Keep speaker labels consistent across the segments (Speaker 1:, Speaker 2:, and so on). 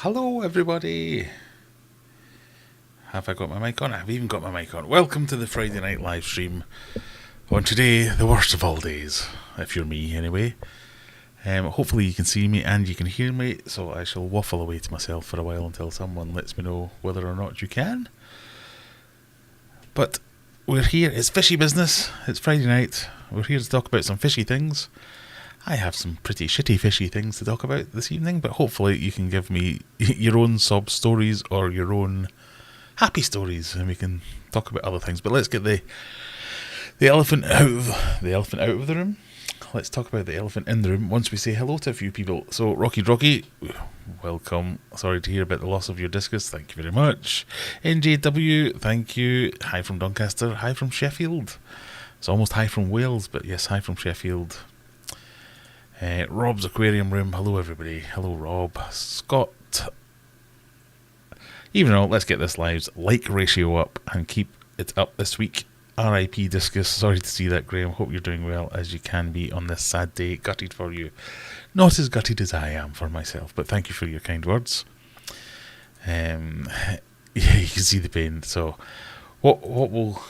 Speaker 1: Hello everybody! Have I got my mic on? I've even got my mic on. Welcome to the Friday night live stream on today, the worst of all days, if you're me anyway. Hopefully you can see me and you can hear me, so I shall waffle away to myself for a while until someone lets me know whether or not you can. But we're here, it's fishy business, it's Friday night, we're here to talk about some fishy things. I have some pretty shitty fishy things to talk about this evening, but hopefully you can give me your own sob stories or your own happy stories, and we can talk about other things. But let's get the elephant out of the room. Let's talk about the elephant in the room once we say hello to a few people. So Rocky, welcome. Sorry to hear about the loss of your discus. Thank you very much. NJW, thank you. Hi from Doncaster. Hi from Sheffield. It's almost hi from Wales, but yes, hi from Sheffield. Rob's Aquarium Room, hello everybody. Hello Rob. Scott. Even though, let's get this live like ratio up and keep it up this week. R.I.P. Discus, sorry to see that, Graham. Hope you're doing well as you can be on this sad day. Gutted for you. Not as gutted as I am for myself, but thank you for your kind words. Yeah, you can see the pain. So what will...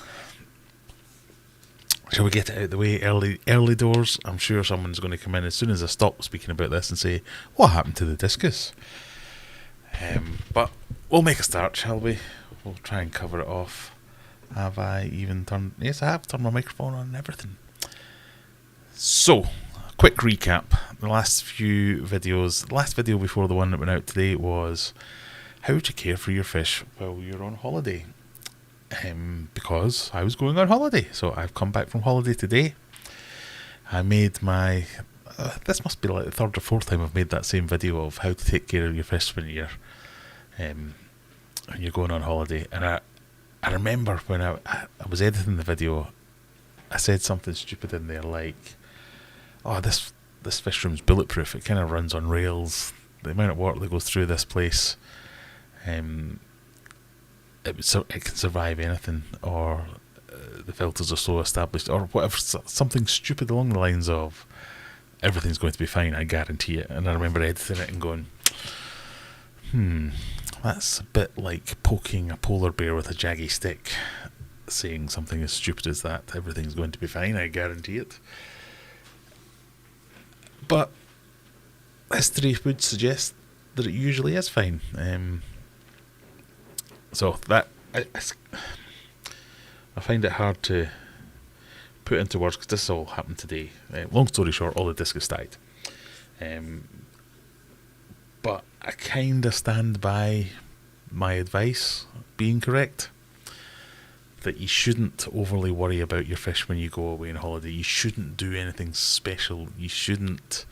Speaker 1: Shall we get it out of the way early doors? I'm sure someone's going to come in as soon as I stop speaking about this and say, what happened to the discus? But we'll make a start, shall we? We'll try and cover it off. Have I even turned... Yes, I have turned my microphone on and everything. So, quick recap. The last few videos... The last video before the one that went out today was how to care for your fish while you're on holiday. Because I was going on holiday. So I've come back from holiday today. I made my... this must be like the third or fourth time I've made that same video of how to take care of your fish when you're going on holiday. And I remember when I was editing the video, I said something stupid in there like, oh, this fish room's bulletproof. It kind of runs on rails. The amount of work that goes through this place, it can survive anything, or the filters are so established, or whatever, something stupid along the lines of everything's going to be fine, I guarantee it. And I remember editing it and going, that's a bit like poking a polar bear with a jaggy stick, saying something as stupid as that, everything's going to be fine, I guarantee it. But history would suggest that it usually is fine. So that I find it hard to put into words because this all happened today. Long story short, all the discus died. But I kind of stand by my advice being correct, that you shouldn't overly worry about your fish when you go away on holiday. You shouldn't do anything special. You shouldn't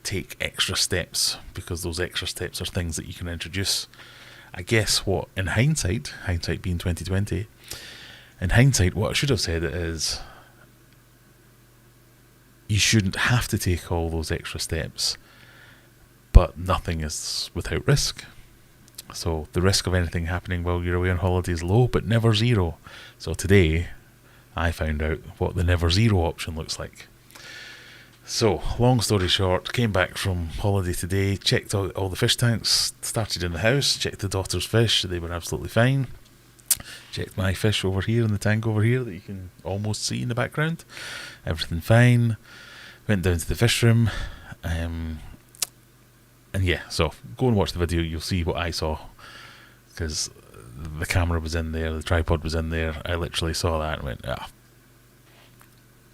Speaker 1: take extra steps, because those extra steps are things that you can introduce. I guess what, in hindsight being 2020, in hindsight what I should have said is, you shouldn't have to take all those extra steps, but nothing is without risk. So the risk of anything happening while you're away on holiday is low, but never zero. So today, I found out what the never zero option looks like. So, long story short, came back from holiday today, checked all the fish tanks, started in the house, checked the daughter's fish, they were absolutely fine. Checked my fish over here in the tank over here that you can almost see in the background. Everything fine. Went down to the fish room. And yeah, so go and watch the video, you'll see what I saw. Because the camera was in there, the tripod was in there. I literally saw that and went,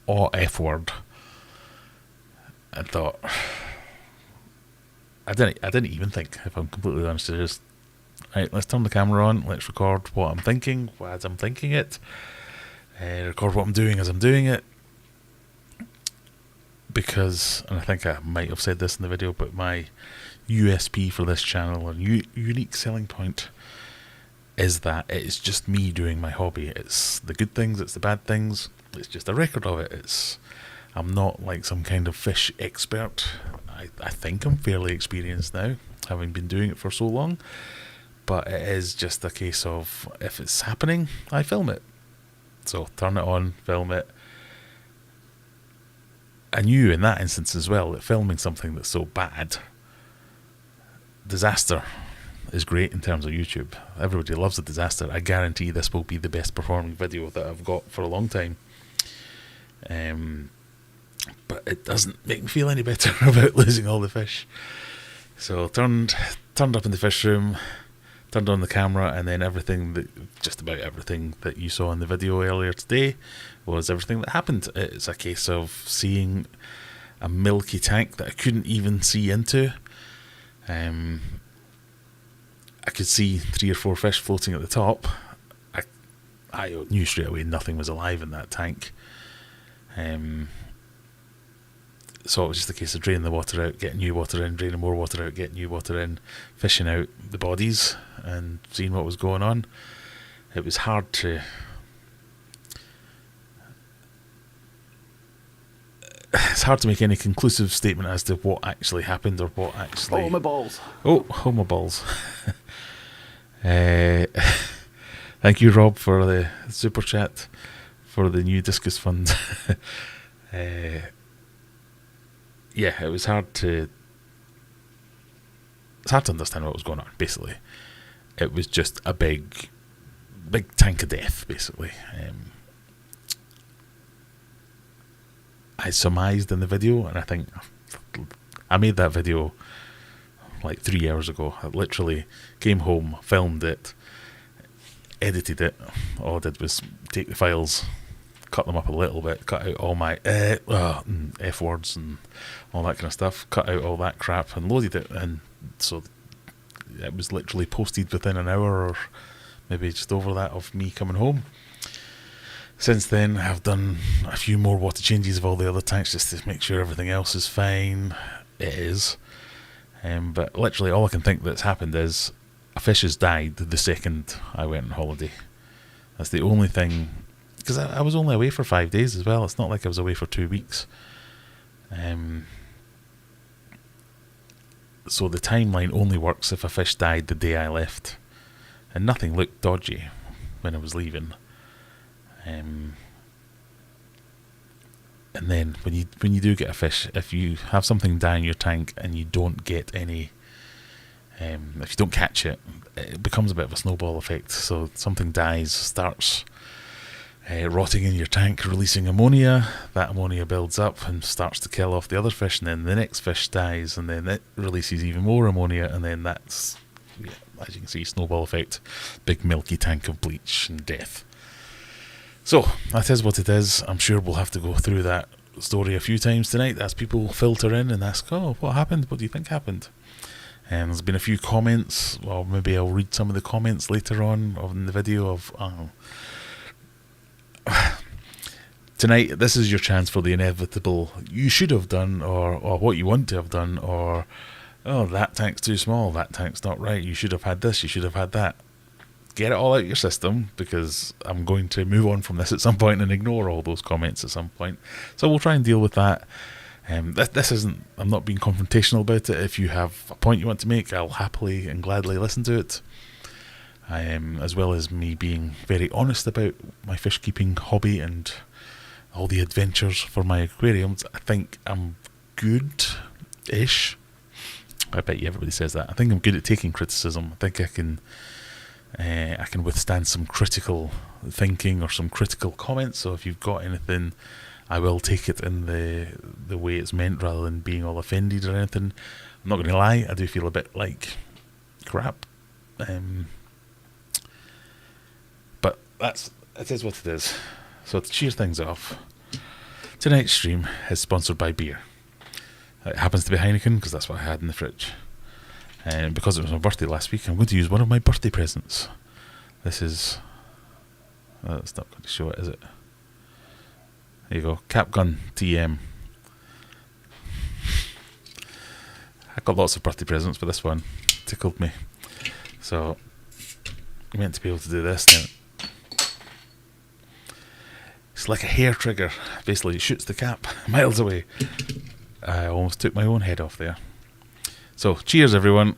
Speaker 1: oh, F word. I thought, I didn't even think, if I'm completely honest. I just, right, let's turn the camera on, let's record what I'm thinking as I'm thinking it, record what I'm doing as I'm doing it, because, and I think I might have said this in the video, but my USP for this channel, and unique selling point, is that it's just me doing my hobby. It's the good things, it's the bad things, it's just a record of it. I'm not like some kind of fish expert. I think I'm fairly experienced now, having been doing it for so long. But it is just a case of, if it's happening, I film it. So turn it on, film it. I knew in that instance as well that filming something that's so bad disaster is great in terms of YouTube. Everybody loves a disaster. I guarantee this will be the best performing video that I've got for a long time. But it doesn't make me feel any better about losing all the fish. So turned up in the fish room, turned on the camera, and then just about everything that you saw in the video earlier today was everything that happened. It's a case of seeing a milky tank that I couldn't even see into. I could see 3 or 4 fish floating at the top. I knew straight away nothing was alive in that tank. So it was just a case of draining the water out, getting new water in, draining more water out, getting new water in, fishing out the bodies and seeing what was going on. It was hard to... It's hard to make any conclusive statement as to what actually happened or what actually...
Speaker 2: Oh, my balls.
Speaker 1: Oh, my balls. Thank you, Rob, for the super chat for the new discus fund. Yeah, it was hard to... It's hard to understand what was going on, basically. It was just a big tank of death, basically. I surmised in the video, and I think I made that video like 3 hours ago. I literally came home, filmed it, edited it. All I did was take the files, cut them up a little bit, cut out all my F words and all that kind of stuff, cut out all that crap and loaded it, and so it was literally posted within an hour or maybe just over that of me coming home. Since then I've done a few more water changes of all the other tanks just to make sure everything else is fine. It is. But literally all I can think that's happened is a fish has died the second I went on holiday. That's the only thing, because I was only away for 5 days as well. It's not like I was away for 2 weeks. So the timeline only works if a fish died the day I left. And nothing looked dodgy when I was leaving. And then when you do get a fish, if you have something die in your tank and you don't get any, if you don't catch it, it becomes a bit of a snowball effect. So something dies, starts rotting in your tank, releasing ammonia. That ammonia builds up and starts to kill off the other fish, and then the next fish dies, and then it releases even more ammonia, and then that's, as you can see, snowball effect, big milky tank of bleach and death. So, that is what it is. I'm sure we'll have to go through that story a few times tonight as people filter in and ask, oh, what happened? What do you think happened? And there's been a few comments. Well, maybe I'll read some of the comments later on in the video of... Tonight, this is your chance for the inevitable you should have done, or what you want to have done, or, oh, that tank's too small, that tank's not right, you should have had this, you should have had that. Get it all out of your system, because I'm going to move on from this at some point and ignore all those comments at some point. So we'll try and deal with that. This isn't, I'm not being confrontational about it. If you have a point you want to make, I'll happily and gladly listen to it. As well as me being very honest about my fish keeping hobby and all the adventures for my aquariums. I think I'm good-ish. I bet you everybody says that. I think I'm good at taking criticism. I think I can withstand some critical thinking or some critical comments. So if you've got anything, I will take it in the way it's meant, rather than being all offended or anything. I'm not going to lie, I do feel a bit like crap. But it is what it is. So to cheer things off, tonight's stream is sponsored by beer. It happens to be Heineken, because that's what I had in the fridge. And because it was my birthday last week, I'm going to use one of my birthday presents. This is... it's not going to show it, is it? There you go. Cap Gun TM. I got lots of birthday presents, but this one tickled me. So, I'm meant to be able to do this now. It's like a hair trigger. Basically, it shoots the cap miles away. I almost took my own head off there. So, cheers everyone.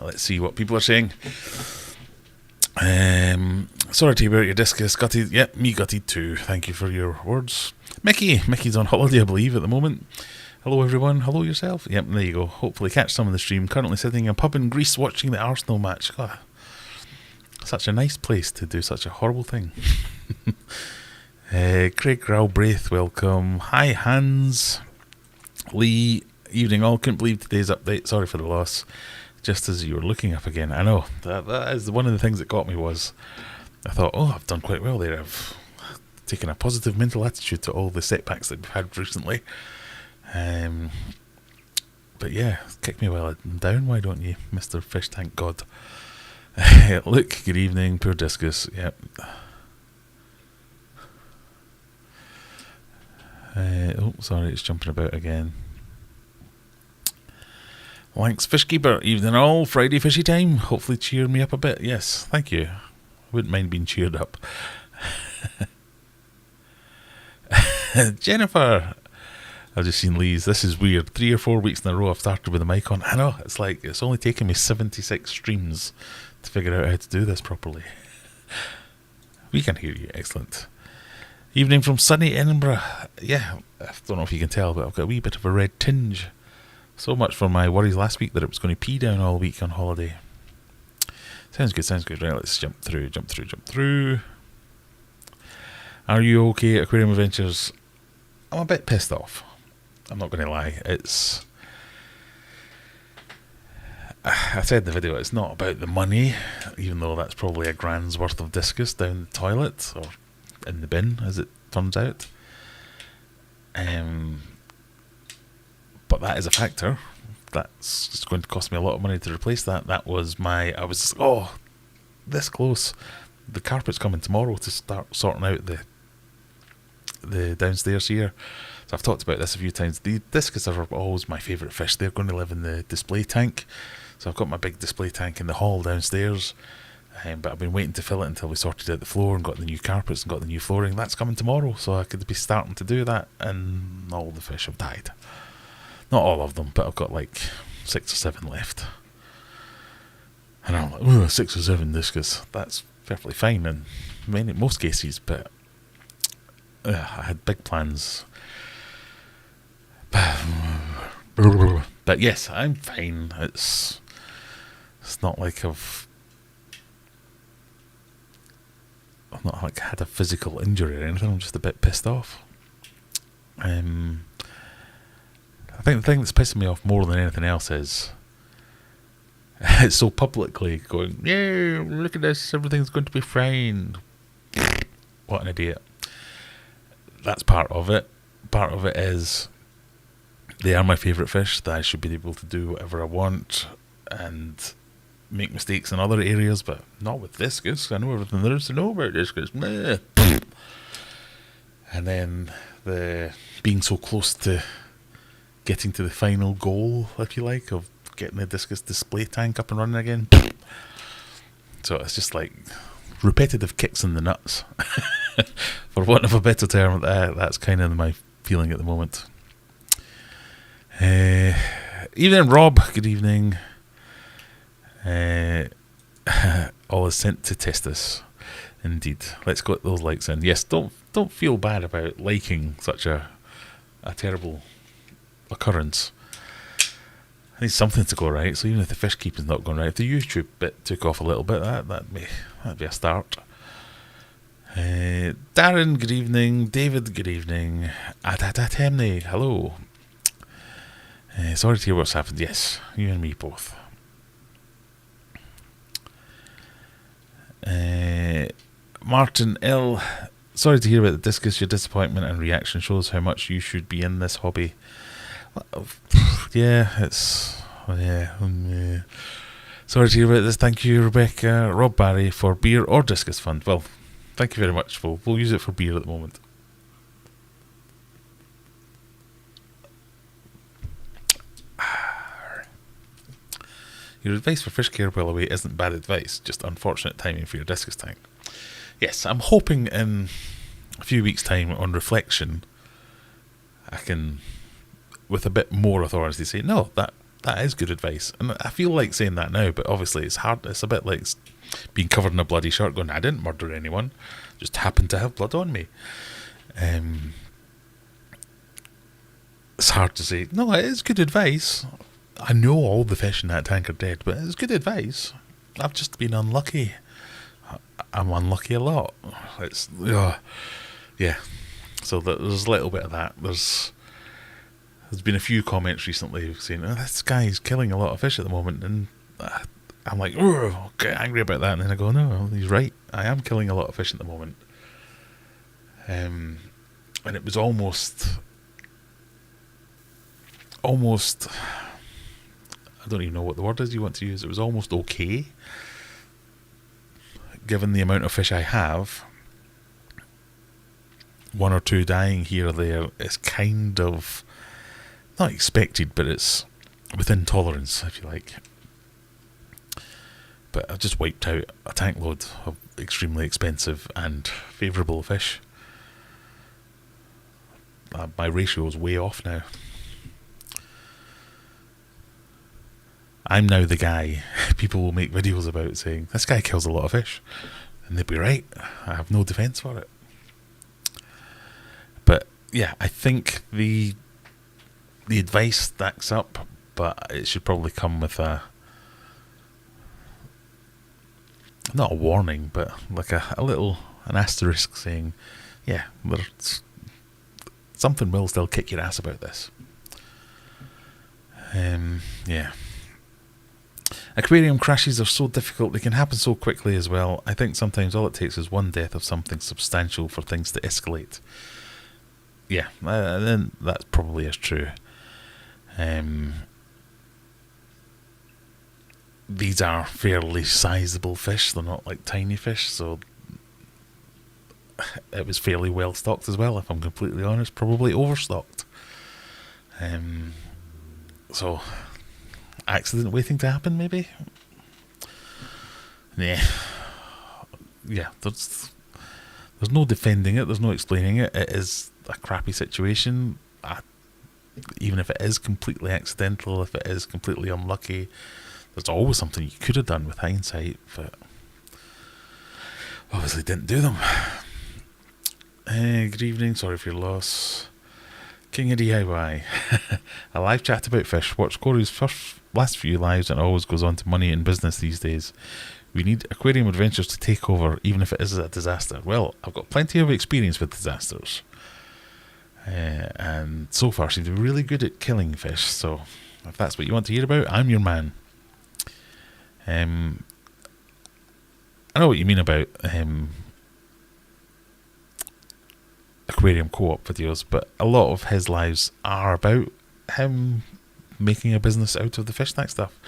Speaker 1: Let's see what people are saying. Sorry to hear about your discus. Gutted. Yep, me gutted too. Thank you for your words. Mickey's on holiday, I believe, at the moment. Hello, everyone. Hello, yourself. Yep, there you go. Hopefully catch some of the stream. Currently sitting in a pub in Greece watching the Arsenal match. God, such a nice place to do such a horrible thing. Craig Growbraith, welcome. Hi, Hans. Lee, evening all. Couldn't believe today's update. Sorry for the loss. Just as you were looking up again. I know. That is one of the things that got me was I thought, oh, I've done quite well there. I've taken a positive mental attitude to all the setbacks that we've had recently. But yeah, kick me while I'm down, why don't you, Mr. Fish Tank God? Look, good evening, poor discus. Yep. Oh, sorry, it's jumping about again. Thanks, Fishkeeper. Evening all, Friday fishy time. Hopefully cheer me up a bit. Yes, thank you. Wouldn't mind being cheered up. Jennifer. I've just seen Lee's. This is weird. 3 or 4 weeks in a row I've started with the mic on. I know, it's like, it's only taken me 76 streams to figure out how to do this properly. We can hear you. Excellent. Evening from sunny Edinburgh. Yeah, I don't know if you can tell, but I've got a wee bit of a red tinge. So much for my worries last week that it was going to pee down all week on holiday. Sounds good. Right, let's jump through. Are you okay, Aquarium Adventures? I'm a bit pissed off. I'm not going to lie. I said in the video, it's not about the money, even though that's probably a grand's worth of discus down the toilet, or in the bin, as it turns out. But that is a factor. That's just going to cost me a lot of money to replace that. I was this close. The carpet's coming tomorrow to start sorting out the downstairs here. So I've talked about this a few times. The discus are always my favourite fish. They're going to live in the display tank. So I've got my big display tank in the hall downstairs. But I've been waiting to fill it until we sorted out the floor and got the new carpets and got the new flooring. That's coming tomorrow, so I could be starting to do that, and all the fish have died. Not all of them, but I've got like 6 or 7 left. And I'm like, 6 or 7 discus. That's perfectly fine in most cases, but I had big plans. But yes, I'm fine. It's not like I've not like had a physical injury or anything. I'm just a bit pissed off. I think the thing that's pissing me off more than anything else is it's so publicly going, yeah, look at this, everything's going to be fine. What an idiot. That's part of it. Part of it is they are my favourite fish, that I should be able to do whatever I want and make mistakes in other areas, but not with discus. I know everything there is to know about discus. And then the being so close to getting to the final goal, if you like, of getting the discus display tank up and running again. So it's just like repetitive kicks in the nuts. For want of a better term, that's kind of my feeling at the moment. Evening, Rob. Good evening. All is sent to Testis. Indeed. Let's get those likes in. Yes, don't feel bad about liking such a terrible occurrence. I need something to go right, so even if the fish keeping's not going right, if the YouTube bit took off a little bit, that'd be a start. Darren, good evening. David, good evening. Adadatemne, hello. Sorry to hear what's happened. Yes, you and me both. Martin L. Sorry to hear about the discus. Your disappointment and reaction shows how much you should be in this hobby. Yeah, Sorry to hear about this. Thank you, Rebecca. Rob Barry, for beer or discus fund. Well, thank you very much. We'll use it for beer at the moment. Your advice for fish care while away isn't bad advice, just unfortunate timing for your discus tank. Yes, I'm hoping in a few weeks' time, on reflection, I can, with a bit more authority, say, no, that That is good advice. And I feel like saying that now, but obviously it's hard. It's a bit like being covered in a bloody shirt going, I didn't murder anyone. Just happened to have blood on me. It's hard to say. No, it is good advice. I know all the fish in that tank are dead, but it's good advice. I've just been unlucky. I'm unlucky a lot. It's yeah. So there's a little bit of that. There's been a few comments recently saying, "Oh, this guy's killing a lot of fish at the moment," and I'm like, "Oh, get angry about that," and then I go, "No, he's right. I am killing a lot of fish at the moment." And it was almost. I don't even know what the word is you want to use. It was almost okay, given the amount of fish I have. One or two dying here or there is kind of not expected, but it's within tolerance, if you like. But I've just wiped out a tank load of extremely expensive and favourable fish. My ratio is way off now. I'm now the guy people will make videos about saying, this guy kills a lot of fish. And they'd be right. I have no defence for it. But yeah, I think the advice stacks up, but it should probably come with not a warning, but like an asterisk saying, yeah, something will still kick your ass about this. Yeah. Aquarium crashes are so difficult, they can happen so quickly as well. I think sometimes all it takes is one death of something substantial for things to escalate. Yeah, then that probably is true. These are fairly sizable fish, they're not like tiny fish, so it was fairly well stocked as well, if I'm completely honest, probably overstocked. So accident waiting to happen, maybe? Yeah, there's no defending it, there's no explaining it. It is a crappy situation. Even if it is completely accidental, if it is completely unlucky, there's always something you could have done with hindsight, but obviously didn't do them. Good evening, sorry for your loss. King of DIY. A live chat about fish. Watch Corey's last few lives and it always goes on to money and business these days. We need Aquarium Adventures to take over, even if it is a disaster. Well, I've got plenty of experience with disasters. And so far seem to be really good at killing fish, so if that's what you want to hear about, I'm your man. I know what you mean about Aquarium co-op videos, but a lot of his lives are about him making a business out of the fish snack stuff.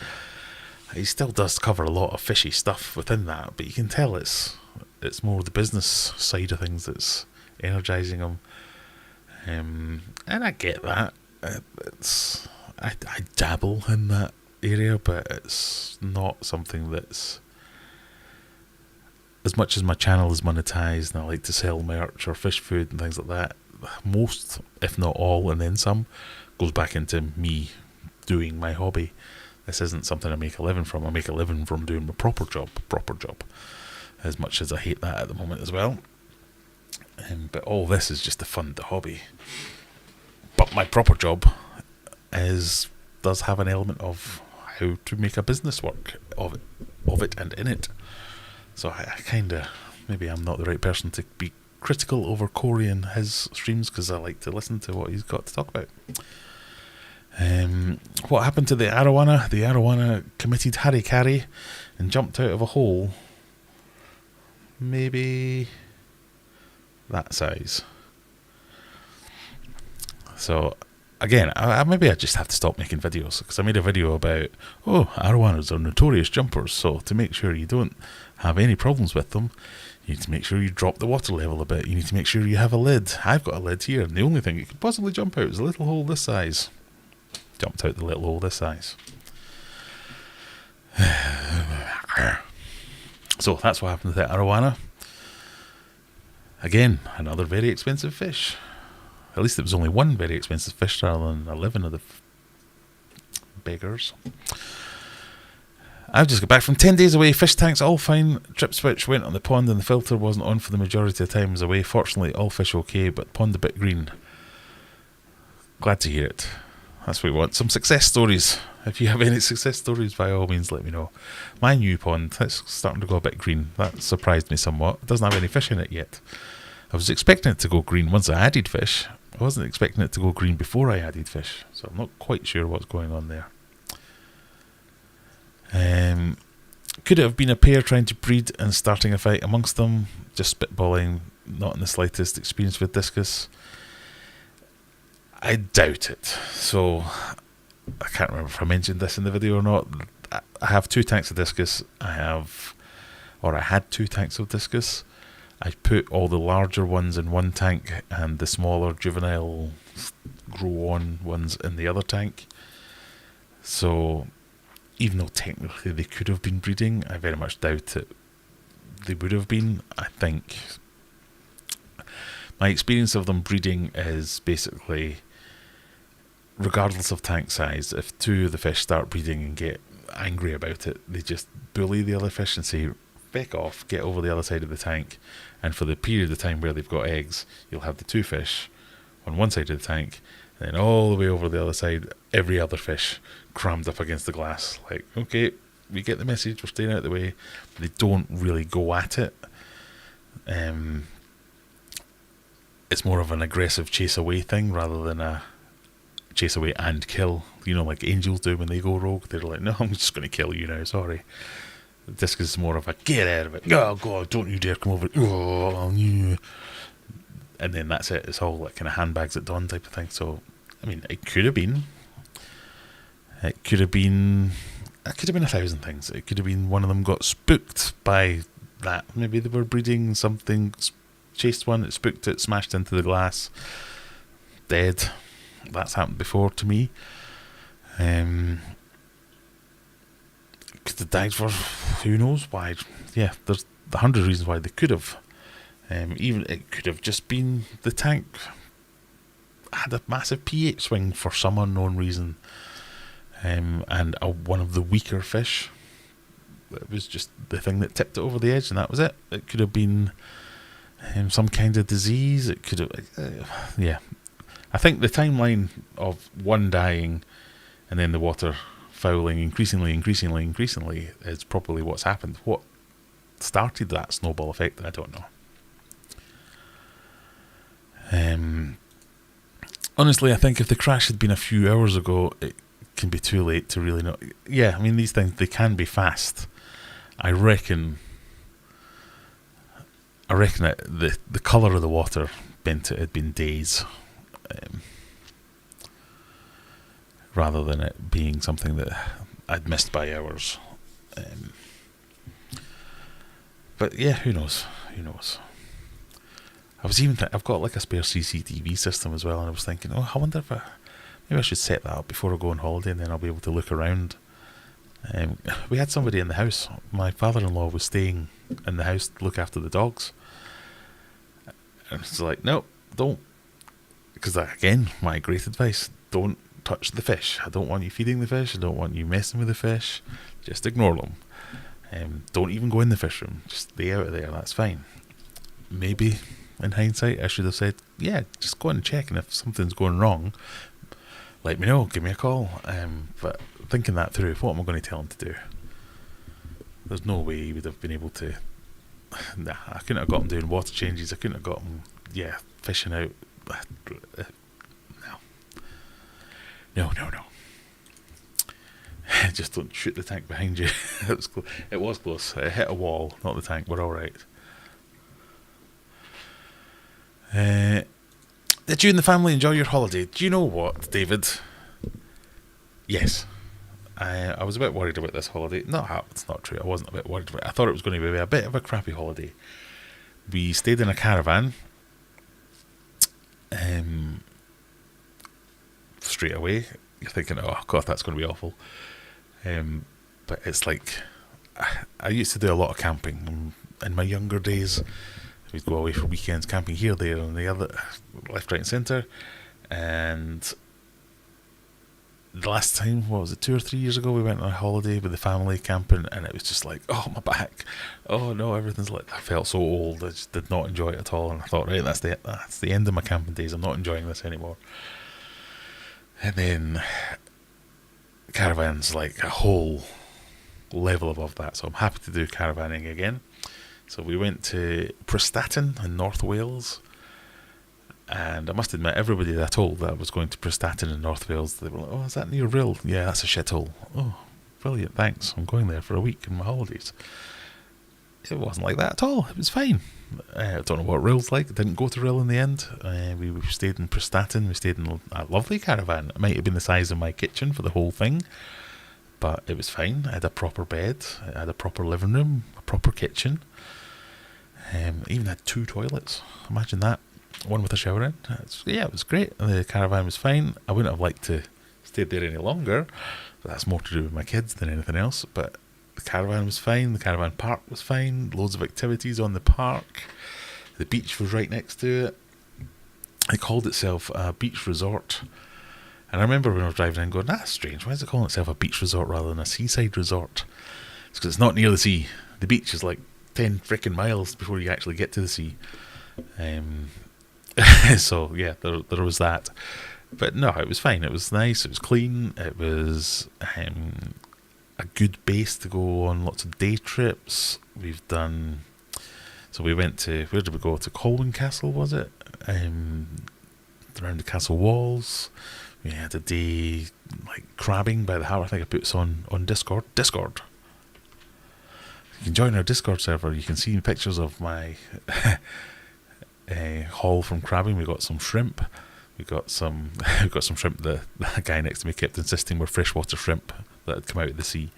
Speaker 1: He still does cover a lot of fishy stuff within that, but you can tell it's more the business side of things that's energising him. And I get that. I dabble in that area, but it's not something that's, as much as my channel is monetized and I like to sell merch or fish food and things like that, most, if not all, and then some, goes back into me doing my hobby. This isn't something I make a living from. I make a living from doing my proper job, as much as I hate that at the moment as well. But all this is just to fund the hobby. But my proper job does have an element of how to make a business work of it and in it. So I kind of, maybe I'm not the right person to be critical over Corey and his streams, because I like to listen to what he's got to talk about. What happened to the arowana? The arowana committed harikari and jumped out of a hole. Maybe that size. So again, maybe I just have to stop making videos, because I made a video about, arowanas are notorious jumpers, so to make sure you don't have any problems with them, you need to make sure you drop the water level a bit. You need to make sure you have a lid. I've got a lid here, and the only thing it could possibly jump out is a little hole this size. Jumped out the little hole this size. So that's what happened to the arowana. Again, another very expensive fish. At least it was only one very expensive fish rather than 11 of the Beggars. I've just got back from 10 days away. Fish tanks all fine. Trip switch went on the pond and the filter wasn't on for the majority of the time I was away. Fortunately, all fish okay, but pond a bit green. Glad to hear it. That's what we want. Some success stories. If you have any success stories, by all means, let me know. My new pond, it's starting to go a bit green. That surprised me somewhat. It doesn't have any fish in it yet. I was expecting it to go green once I added fish. I wasn't expecting it to go green before I added fish. So I'm not quite sure what's going on there. Could it have been a pair trying to breed and starting a fight amongst them? Just spitballing, not in the slightest experience with discus. I doubt it. So I can't remember if I mentioned this in the video or not. I have 2 tanks of discus. I had 2 tanks of discus. I put all the larger ones in one tank and the smaller juvenile grow-on ones in the other tank. So even though technically they could have been breeding, I very much doubt it. They would have been. I think my experience of them breeding is basically, regardless of tank size, if 2 of the fish start breeding and get angry about it, they just bully the other fish and say, "Back off, get over the other side of the tank." And for the period of time where they've got eggs, you'll have the 2 fish on one side of the tank, and then all the way over the other side, every other fish crammed up against the glass. Like, okay, we get the message, we're staying out of the way. But they don't really go at it. It's more of an aggressive chase away thing rather than a chase away and kill. You know, like angels do when they go rogue. They're like, no, I'm just going to kill you now, sorry. Discus is more of a get out of it. Oh God, don't you dare come over. Oh, yeah. And then that's it. It's all like kind of handbags at dawn type of thing. So, I mean, it could have been. It could have been 1,000 things. It could have been one of them got spooked by that. Maybe they were breeding something, chased one, it spooked it, smashed into the glass, dead. That's happened before to me. Could have died for who knows why. Yeah, there's 100 reasons why they could have. Even it could have just been the tank had a massive pH swing for some unknown reason, and one of the weaker fish, it was just the thing that tipped it over the edge, and that was it. It could have been some kind of disease. It could have, yeah. I think the timeline of one dying and then the water fouling increasingly is probably what's happened. What started that snowball effect, I don't know. Honestly, I think if the crash had been a few hours ago, it can be too late to really know. Yeah, I mean, these things, they can be fast. I reckon that the colour of the water meant it had been days, rather than it being something that I'd missed by hours. But yeah, who knows? I was even I've got like a spare CCTV system as well, and I was thinking, I wonder if maybe I should set that up before I go on holiday, and then I'll be able to look around. We had somebody in the house. My father-in-law was staying in the house to look after the dogs, and it's like, no, don't, because again, my great advice: don't touch the fish. I don't want you feeding the fish. I don't want you messing with the fish. Just ignore them. Don't even go in the fish room. Just stay out of there. That's fine. Maybe in hindsight, I should have said, yeah, just go and check, and if something's going wrong, let me know, give me a call. But thinking that through, what am I going to tell him to do? There's no way he would have been able to. Nah, I couldn't have got him doing water changes. I couldn't have got him, fishing out. No. Just don't shoot the tank behind you. It was close. It hit a wall, not the tank. We're all right. Did you and the family enjoy your holiday? Do you know what, David? Yes. I was a bit worried about this holiday. No, it's not true. I wasn't a bit worried about it. I thought it was going to be a bit of a crappy holiday. We stayed in a caravan. Straight away, you're thinking, oh God, that's going to be awful. But it's like, I used to do a lot of camping in my younger days. We'd go away for weekends camping here, there, and the other, left, right, and centre. And the last time, what was it, 2 or 3 years ago, we went on a holiday with the family camping, and it was just like, oh, my back, oh no, everything's like, I felt so old, I just did not enjoy it at all, and I thought, right, that's the end of my camping days, I'm not enjoying this anymore. And then caravan's like a whole level above that, so I'm happy to do caravanning again. So we went to Prestatyn in North Wales, and I must admit, everybody that I told that I was going to Prestatyn in North Wales, they were like, oh, is that near Rhyl? Yeah, that's a shithole. Oh, brilliant, thanks, I'm going there for a week in my holidays. It wasn't like that at all, it was fine. I don't know what Rhyl's like, I didn't go to Rhyl in the end. We stayed in Prestatyn, we stayed in a lovely caravan. It might have been the size of my kitchen for the whole thing, but it was fine. I had a proper bed, I had a proper living room, a proper kitchen. Even had 2 toilets, imagine that. One with a shower in. It was great. The caravan was fine. I wouldn't have liked to stay there any longer, but that's more to do with my kids than anything else. But the caravan was fine. The caravan park was fine. Loads of activities on the park. The beach was right next to it. It called itself a beach resort. And I remember when I was driving in going, that's strange. Why is it calling itself a beach resort rather than a seaside resort? It's because it's not near the sea. The beach is like 10 freaking miles before you actually get to the sea. So yeah, there was that. But no, it was fine. It was nice. It was clean. It was a good base to go on lots of day trips. We've done. So we went to, where did we go? To Colwyn Castle, was it? Around the castle walls. We had a day like crabbing by the harbour. I think I put this on Discord. You can join our Discord server. You can see pictures of my haul from crabbing. We got some shrimp. We got some shrimp. The guy next to me kept insisting were freshwater shrimp that had come out of the sea.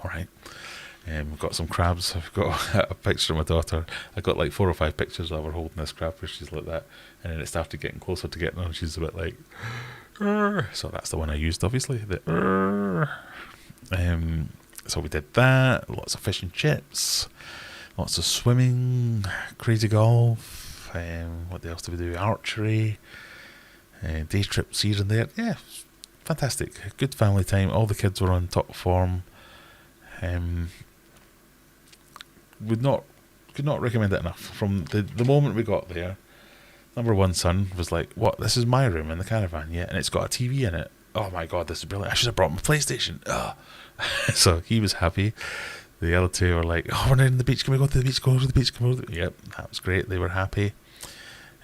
Speaker 1: All right. We've got some crabs. I've got a picture of my daughter. I got like 4 or 5 pictures of her holding this crab where she's like that, and then it started getting closer to getting her, and she's a bit like, "Arr." So that's the one I used, obviously. So we did that. Lots of fish and chips. Lots of swimming. Crazy golf. What else did we do? Archery. Day trips here and there. Yeah, fantastic. Good family time. All the kids were on top form. Could not recommend it enough. From the moment we got there, number one son was like, "What? This is my room in the caravan, yeah, and it's got a TV in it. Oh my god, this is brilliant! I should have brought my PlayStation." So he was happy. The other 2 were like, "Oh, we're in the beach. Can we go to the beach? Go to the beach. Come over." Yep, that was great. They were happy.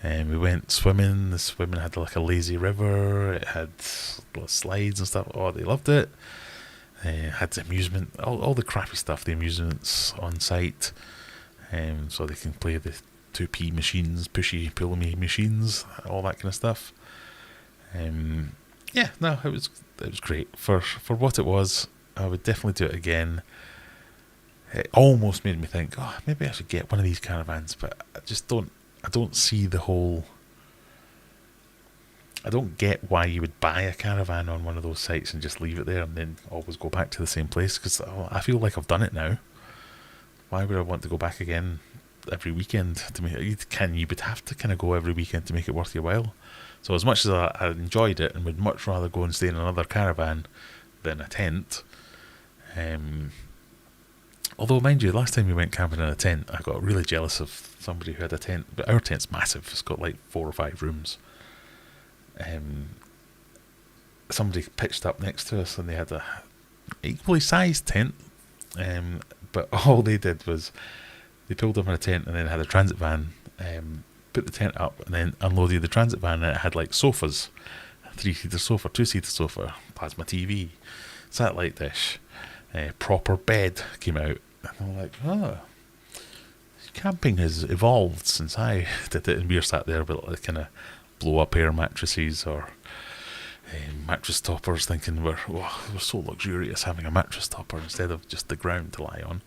Speaker 1: And we went swimming. The swimming had like a lazy river. It had slides and stuff. Oh, they loved it. Had the amusement, all the crappy stuff, the amusements on site, so they can play the 2p machines, pushy, pull-me machines, all that kind of stuff. Yeah, no, it was great for what it was. I would definitely do it again. It almost made me think, oh, maybe I should get one of these caravans, but I just don't see the whole. I don't get why you would buy a caravan on one of those sites and just leave it there and then always go back to the same place, because I feel like I've done it now. Why would I want to go back again every weekend to make it? You would have to kind of go every weekend to make it worth your while. So as much as I enjoyed it and would much rather go and stay in another caravan than a tent, although mind you, last time we went camping in a tent, I got really jealous of somebody who had a tent, but our tent's massive. It's got like 4 or 5 rooms. Somebody pitched up next to us and they had a equally sized tent, but all they did was they pulled up in a tent and then had a transit van, put the tent up and then unloaded the transit van, and it had like sofas, 3-seater sofa, 2-seater sofa, plasma TV, satellite dish, proper bed came out, and I'm like, oh, camping has evolved since I did it, and we were sat there with like kind of blow up air mattresses or mattress toppers, thinking we're so luxurious having a mattress topper instead of just the ground to lie on.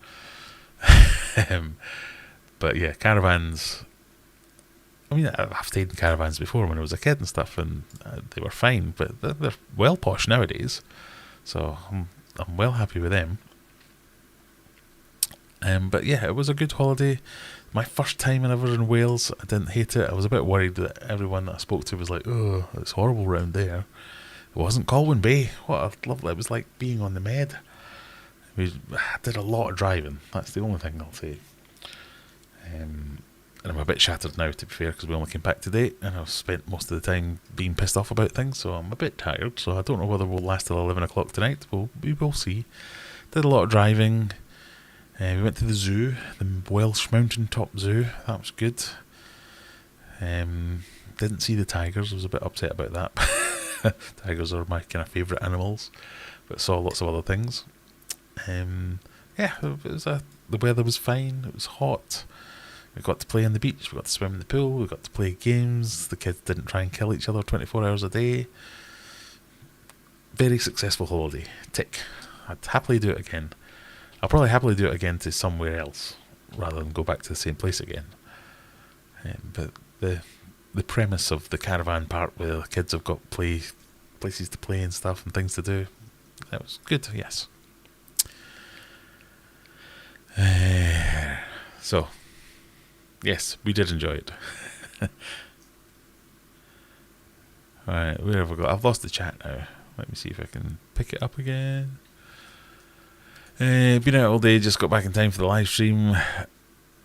Speaker 1: But yeah, caravans, I mean, I've stayed in caravans before when I was a kid and stuff, and they were fine, but they're well posh nowadays, so I'm well happy with them. But yeah, it was a good holiday. My first time ever in Wales. I didn't hate it. I was a bit worried that everyone that I spoke to was like, "Oh, it's horrible round there." It wasn't Colwyn Bay. What a lovely... It was like being on the Med. We did a lot of driving. That's the only thing I'll say. And I'm a bit shattered now, to be fair, because we only came back today, and I've spent most of the time being pissed off about things, so I'm a bit tired. So I don't know whether we'll last till 11 o'clock tonight. We will see. Did a lot of driving. We went to the zoo, the Welsh Mountain Top Zoo. That was good. Didn't see the tigers. I was a bit upset about that. Tigers are my kind of favourite animals, but saw lots of other things. Yeah, it was the weather was fine. It was hot. We got to play on the beach. We got to swim in the pool. We got to play games. The kids didn't try and kill each other 24 hours a day. Very successful holiday. Tick. I'd happily do it again. I'll probably happily do it again to somewhere else rather than go back to the same place again. But the premise of the caravan park where the kids have got places to play and stuff and things to do, that was good, yes. So, yes, we did enjoy it. Alright, where have I got? I've lost the chat now. Let me see if I can pick it up again. Been out all day, just got back in time for the live stream.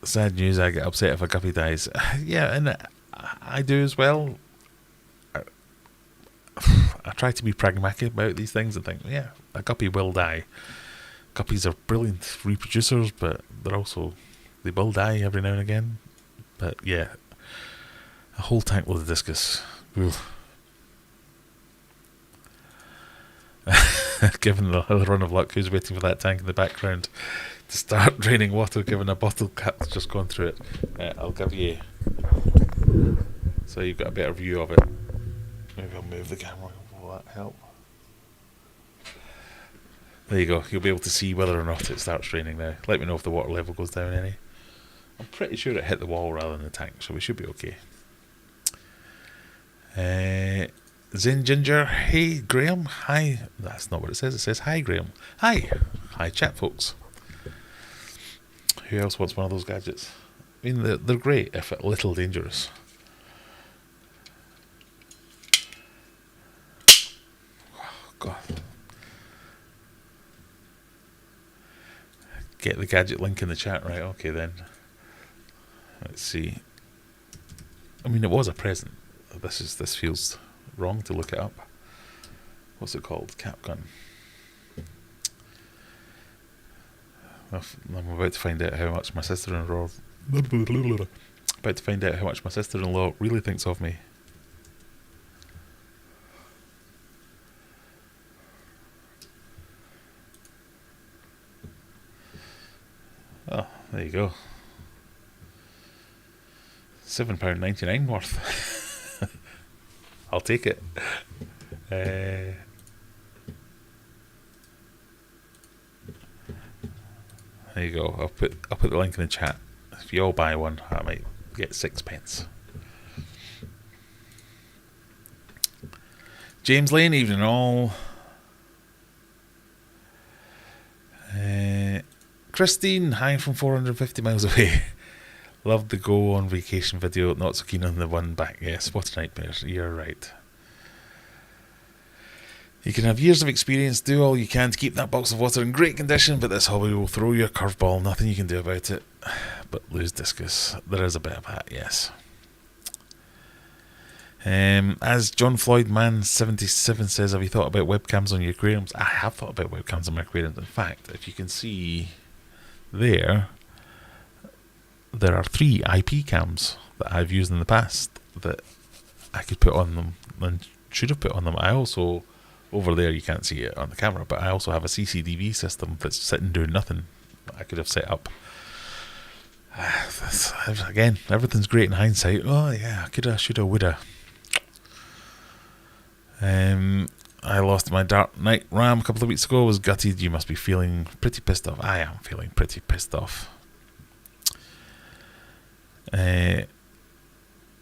Speaker 1: Sad news, I get upset if a guppy dies. Yeah, and I do as well. I try to be pragmatic about these things and think, yeah, a guppy will die. Guppies are brilliant reproducers, but they will die every now and again. But yeah, a whole tank load of discus. Given the run of luck, who's waiting for that tank in the background to start draining water, given a bottle cap's just gone through it. I'll give you, so you've got a better view of it. Maybe I'll move the camera. Will that help? There you go. You'll be able to see whether or not it starts draining now. Let me know if the water level goes down any. I'm pretty sure it hit the wall rather than the tank, so we should be okay. Zen Ginger, hey Graham, hi. That's not what it says. It says hi Graham. Hi chat folks. Who else wants one of those gadgets? I mean, they're great if a little dangerous. Oh, God. Get the gadget link in the chat, right? Okay then. Let's see. I mean, it was a present. This feels wrong to look it up. What's it called? Cap gun. I'm about to find out how much my sister-in-law really thinks of me. Oh, there you go. £7.99 worth. I'll take it. There you go. I'll put the link in the chat. If you all buy one, I might get 6 pence. James Lane, evening all. Christine, hi from 450 miles away. Loved the go on vacation video, not so keen on the one back. Yes, what a nightmare. You're right. You can have years of experience, do all you can to keep that box of water in great condition, but this hobby will throw you a curveball. Nothing you can do about it. But lose discus. There is a bit of that, yes. As John Floyd Man 77 says, have you thought about webcams on your aquariums? I have thought about webcams on my aquariums. In fact, if you can see there are 3 IP cams that I've used in the past that I could put on them and should have put on them. I also, over there you can't see it on the camera, but I also have a CCTV system that's sitting doing nothing that I could have set up. Again, everything's great in hindsight. Oh yeah, coulda, shoulda, woulda. I lost my Dark Knight Ram a couple of weeks ago. Was gutted. You must be feeling pretty pissed off. I am feeling pretty pissed off.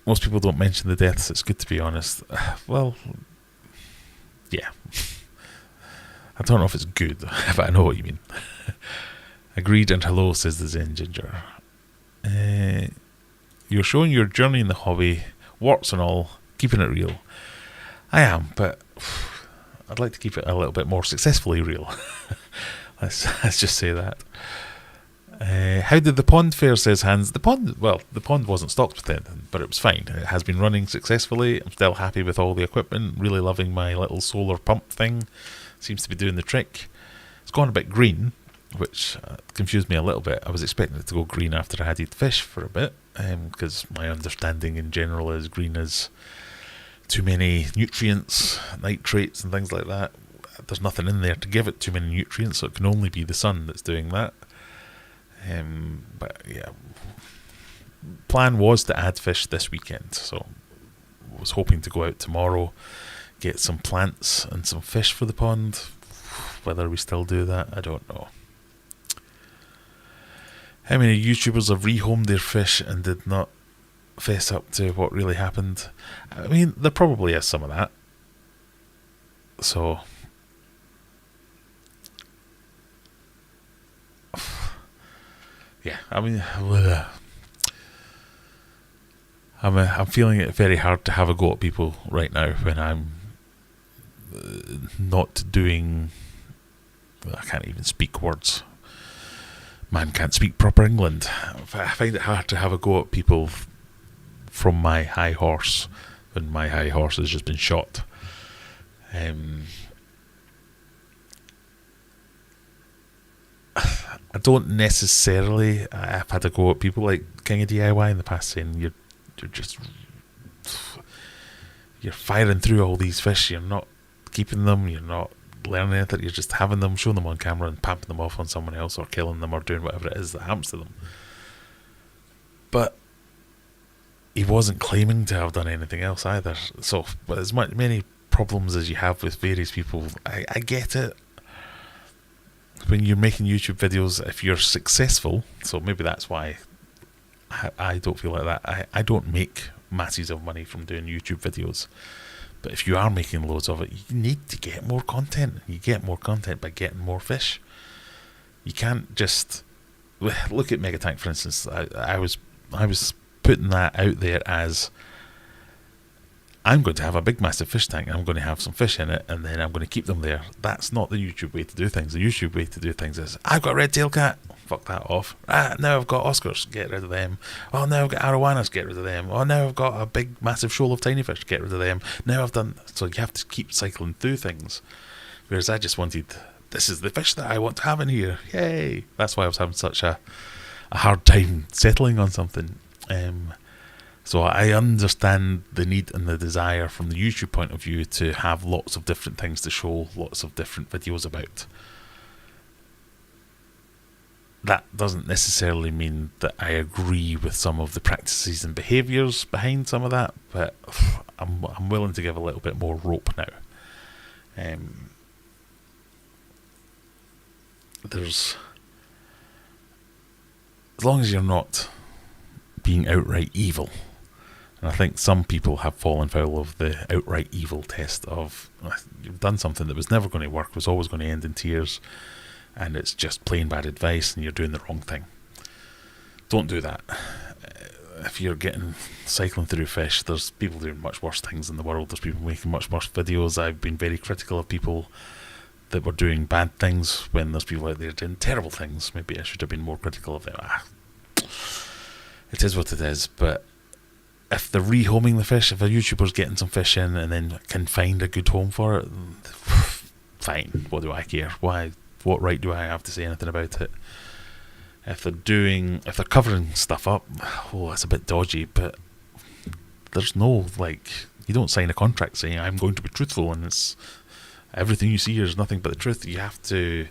Speaker 1: Most people don't mention the deaths. It's good to be honest. Well, yeah. I don't know if it's good, but I know what you mean. Agreed and hello, says the Zen Ginger. You're showing your journey in the hobby, warts and all, keeping it real. I am, but I'd like to keep it a little bit more successfully real. let's just say that. How did the pond fare, says Hans? The pond wasn't stocked with anything, but it was fine. It has been running successfully. I'm still happy with all the equipment. Really loving my little solar pump thing. Seems to be doing the trick. It's gone a bit green, which confused me a little bit. I was expecting it to go green after I had eaten fish for a bit, because my understanding in general is green is too many nutrients, nitrates and things like that. There's nothing in there to give it too many nutrients, so it can only be the sun that's doing that. But yeah, plan was to add fish this weekend, so was hoping to go out tomorrow, get some plants and some fish for the pond. Whether we still do that, I don't know. How many YouTubers have rehomed their fish and did not fess up to what really happened? I mean, there probably is some of that. So yeah, I mean, I'm feeling it very hard to have a go at people right now when I'm not doing. I can't even speak words. Man can't speak proper England. I find it hard to have a go at people from my high horse when my high horse has just been shot. I don't necessarily. I've had a go at people like King of DIY in the past, saying you're firing through all these fish. You're not keeping them. You're not learning anything. You're just having them, showing them on camera, and pamping them off on someone else, or killing them, or doing whatever it is that happens to them. But he wasn't claiming to have done anything else either. So, but as many problems as you have with various people, I get it. When you're making YouTube videos, if you're successful, so maybe that's why I don't feel like that. I don't make masses of money from doing YouTube videos. But if you are making loads of it, you need to get more content. You get more content by getting more fish. You can't just look at Megatank, for instance. I was putting that out there as, I'm going to have a big massive fish tank, I'm going to have some fish in it, and then I'm going to keep them there. That's not the YouTube way to do things. The YouTube way to do things is, I've got a red tail cat, fuck that off. Now I've got Oscars, get rid of them. Oh, now I've got arowanas, get rid of them. Oh, now I've got a big massive shoal of tiny fish, get rid of them. Now I've done. So you have to keep cycling through things. Whereas I just wanted, this is the fish that I want to have in here. Yay! That's why I was having such a hard time settling on something. So I understand the need and the desire from the YouTube point of view to have lots of different things to show, lots of different videos about. That doesn't necessarily mean that I agree with some of the practices and behaviours behind some of that, but I'm willing to give a little bit more rope now. There's, as long as you're not being outright evil. And I think some people have fallen foul of the outright evil test of, you've done something that was never going to work, was always going to end in tears, and it's just plain bad advice and you're doing the wrong thing. Don't do that. If you're cycling through fish, there's people doing much worse things in the world. There's people making much worse videos. I've been very critical of people that were doing bad things when there's people out there doing terrible things. Maybe I should have been more critical of them. It is what it is, but if they're rehoming the fish, if a YouTuber's getting some fish in and then can find a good home for it, fine. What do I care? Why? What right do I have to say anything about it? If they're covering stuff up, it's a bit dodgy, but there's no, you don't sign a contract saying I'm going to be truthful and it's everything you see here is nothing but the truth. You have to,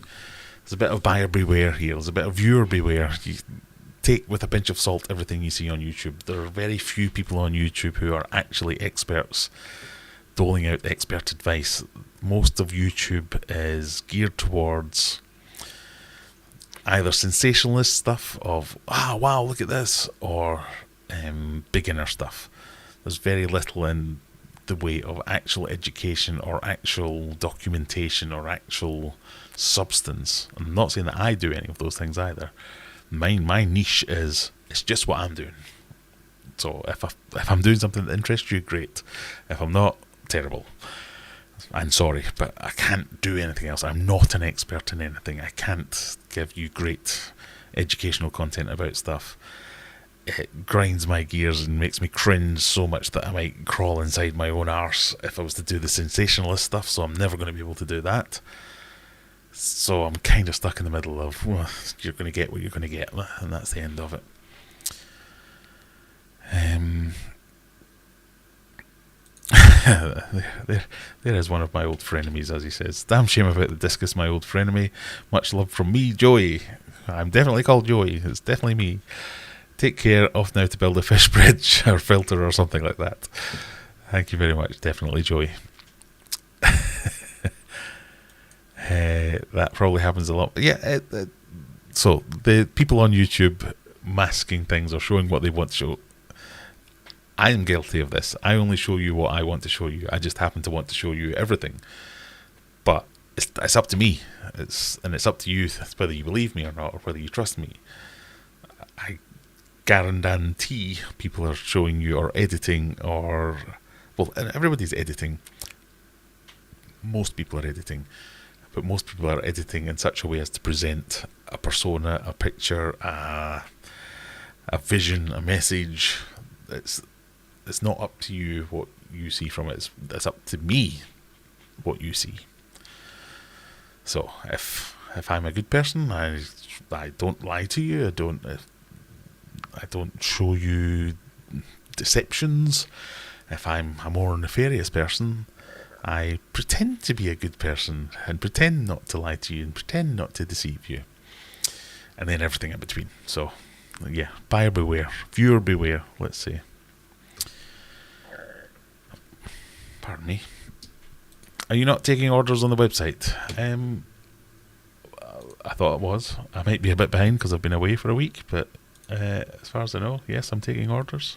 Speaker 1: there's a bit of buyer beware here, there's a bit of viewer beware. You take with a pinch of salt everything you see on YouTube. There are very few people on YouTube who are actually experts doling out expert advice. Most of YouTube is geared towards either sensationalist stuff of, wow, look at this, or beginner stuff. There's very little in the way of actual education or actual documentation or actual substance. I'm not saying that I do any of those things either. My niche is, it's just what I'm doing. So if I'm doing something that interests you, great. If I'm not, terrible. I'm sorry, but I can't do anything else. I'm not an expert in anything. I can't give you great educational content about stuff. It grinds my gears and makes me cringe so much that I might crawl inside my own arse if I was to do the sensationalist stuff, so I'm never going to be able to do that. So I'm kind of stuck in the middle of, well, you're going to get what you're going to get, and that's the end of it. There is one of my old frenemies, as he says. Damn shame about the discus, my old frenemy. Much love from me, Joey. I'm definitely called Joey. It's definitely me. Take care. Off now to build a fish bridge or filter or something like that. Thank you very much. Definitely Joey. That probably happens a lot. Yeah. So the people on YouTube masking things or showing what they want to show. I am guilty of this. I only show you what I want to show you. I just happen to want to show you everything. But it's up to me. It's up to you whether you believe me or not, or whether you trust me. I guarantee people are showing you or editing or... Well, everybody's editing. Most people are editing. But most people are editing in such a way as to present a persona, a picture, a vision, a message. It's not up to you what you see from it. It's up to me what you see. So if I'm a good person, I don't lie to you. I don't show you deceptions. If I'm a more nefarious person, I pretend to be a good person and pretend not to lie to you and pretend not to deceive you. And then everything in between. So, yeah, buyer beware, viewer beware, let's say. Pardon me. Are you not taking orders on the website? I thought it was. I might be a bit behind because I've been away for a week, but as far as I know, yes, I'm taking orders.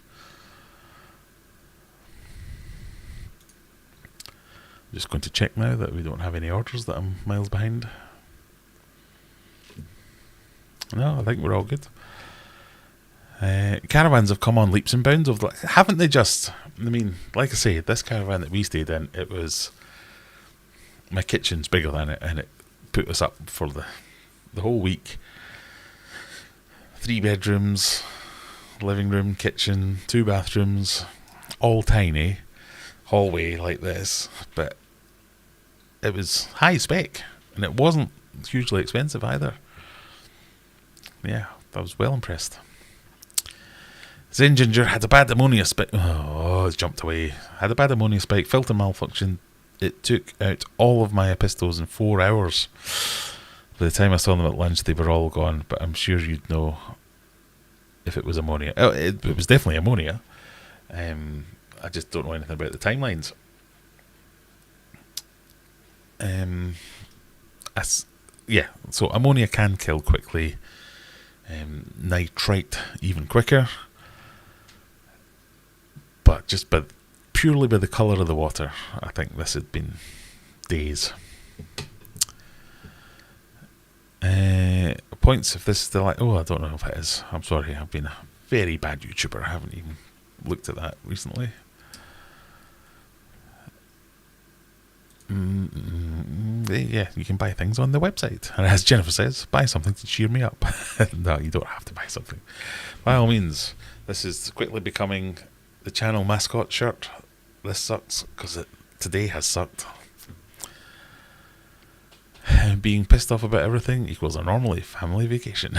Speaker 1: I'm just going to check now that we don't have any orders that I'm miles behind. No, I think we're all good. Caravans have come on leaps and bounds, haven't they just? I mean, like I say, this caravan that we stayed in, it was... My kitchen's bigger than it, and it put us up for the whole week. 3 bedrooms, living room, kitchen, 2 bathrooms, all tiny, hallway like this, but it was high spec, and it wasn't hugely expensive either. Yeah, I was well impressed. Zen Ginger had a bad ammonia spike. Oh, it's jumped away. Had a bad ammonia spike, filter malfunction. It took out all of my epistles in 4 hours. By the time I saw them at lunch, they were all gone, but I'm sure you'd know if it was ammonia. Oh, it was definitely ammonia. I just don't know anything about the timelines. So ammonia can kill quickly. Nitrite even quicker. But purely by the colour of the water, I think this had been days. Points if this is I don't know if it is. I'm sorry, I've been a very bad YouTuber. I haven't even looked at that recently. Yeah, you can buy things on the website. And as Jennifer says, buy something to cheer me up. No, you don't have to buy something. By all means, this is quickly becoming the channel mascot shirt. This sucks because today has sucked. Being pissed off about everything equals a normally family vacation.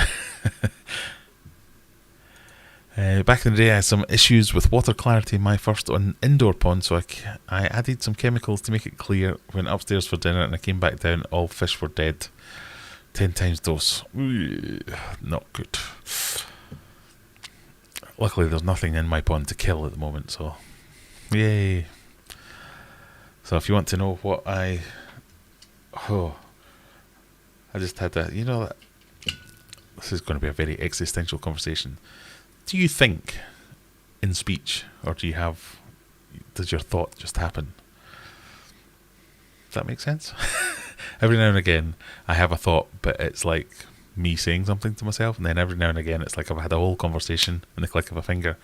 Speaker 1: Back in the day, I had some issues with water clarity in my first indoor pond, so I added some chemicals to make it clear. Went upstairs for dinner and I came back down, all fish were dead. 10 times dose. Ooh, not good. Luckily, there's nothing in my pond to kill at the moment, so yay. So if you want to know what I just had that, this is going to be a very existential conversation. Do you think in speech, or does your thought just happen? Does that make sense? Every now and again, I have a thought, but it's like me saying something to myself, and then every now and again, it's like I've had a whole conversation in the click of a finger.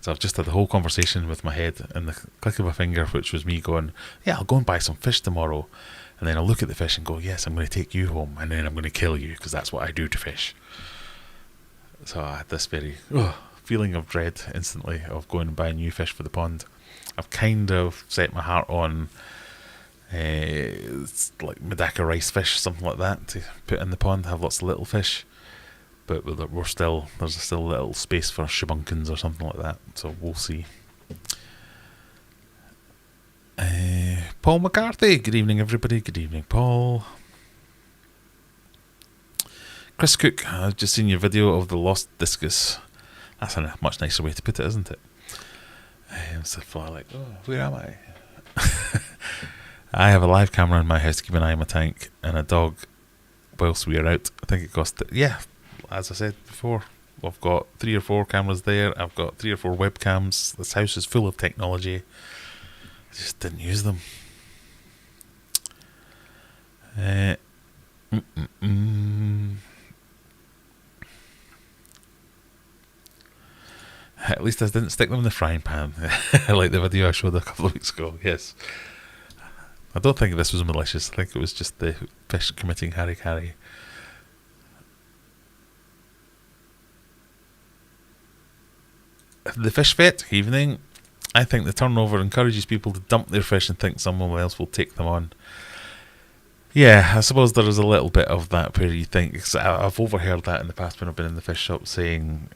Speaker 1: So I've just had the whole conversation with my head and the click of a finger, which was me going, yeah, I'll go and buy some fish tomorrow. And then I'll look at the fish and go, yes, I'm going to take you home, and then I'm going to kill you, because that's what I do to fish. So I had this very feeling of dread instantly of going and buying new fish for the pond. I've kind of set my heart on it's like Medaka rice fish, something like that, to put in the pond, have lots of little fish. But there's still a little space for shabunkins or something like that, so we'll see. Paul McCarthy, good evening everybody, good evening Paul. Chris Cook, I've just seen your video of the lost discus. That's a much nicer way to put it, isn't it? So far like, where am I? I have a live camera in my house to keep an eye on my tank, and a dog whilst we are out. I think it cost, as I said before, I've got 3 or 4 cameras there, I've got 3 or 4 webcams. This house is full of technology. I just didn't use them. At least I didn't stick them in the frying pan, like the video I showed a couple of weeks ago. Yes, I don't think this was malicious. I think it was just the fish committing harikari. The Fish Vet, evening. I think the turnover encourages people to dump their fish and think someone else will take them on. Yeah, I suppose there is a little bit of that where you think, cause I've overheard that in the past when I've been in the fish shop saying,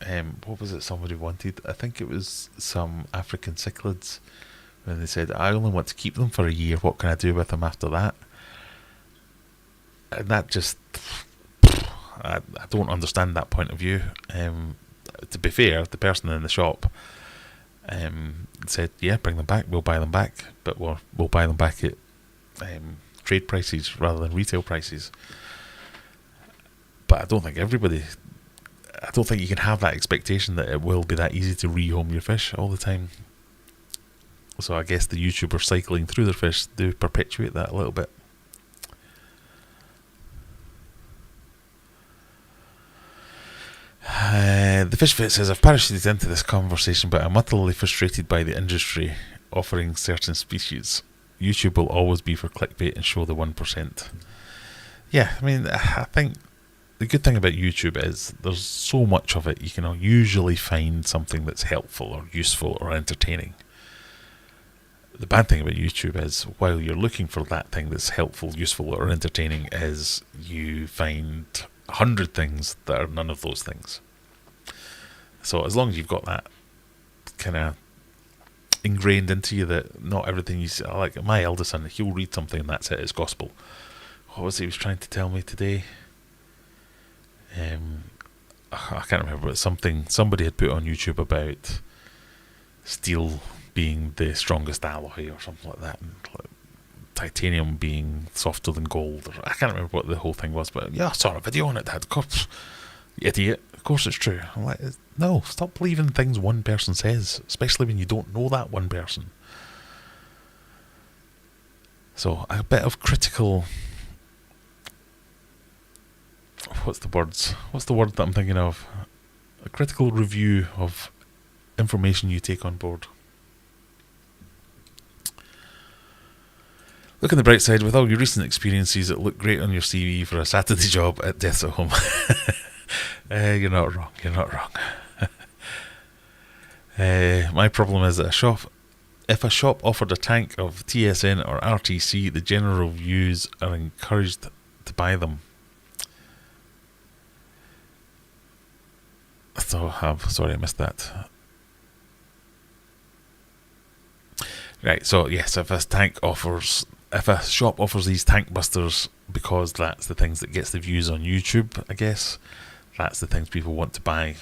Speaker 1: what was it somebody wanted? I think it was some African cichlids, when they said, I only want to keep them for a year, what can I do with them after that? And that just, I don't understand that point of view. To be fair, the person in the shop said, yeah, bring them back, we'll buy them back, but we'll buy them back at trade prices rather than retail prices. But I don't think you can have that expectation that it will be that easy to rehome your fish all the time. So I guess the YouTubers cycling through their fish do perpetuate that a little bit. The Fish Fit says, I've parachuted into this conversation, but I'm utterly frustrated by the industry offering certain species. YouTube will always be for clickbait and show the 1%. Yeah, I mean, I think the good thing about YouTube is there's so much of it, you can usually find something that's helpful or useful or entertaining. The bad thing about YouTube is, while you're looking for that thing that's helpful, useful or entertaining, is you find 100 things that are none of those things. So as long as you've got that kind of ingrained into you that not everything you see, like my eldest son, he'll read something and that's it, it's gospel. What was he was trying to tell me today? I can't remember, but somebody had put on YouTube about steel being the strongest alloy or something like that, and titanium being softer than gold, or I can't remember what the whole thing was, but yeah, I saw a video on it, Dad. Of course, you idiot, of course it's true. I'm like, no, stop believing things one person says, especially when you don't know that one person. So a bit of critical, what's the word that I'm thinking of? A critical review of information you take on board. Look on the bright side, with all your recent experiences, it looked great on your CV for a Saturday job at Deaths at Home. You're not wrong. My problem is that if a shop offered a tank of TSN or RTC, the general views are encouraged to buy them. Sorry, I missed that. Right, so yes, if a shop offers these tank busters because that's the things that gets the views on YouTube, I guess that's the things people want to buy.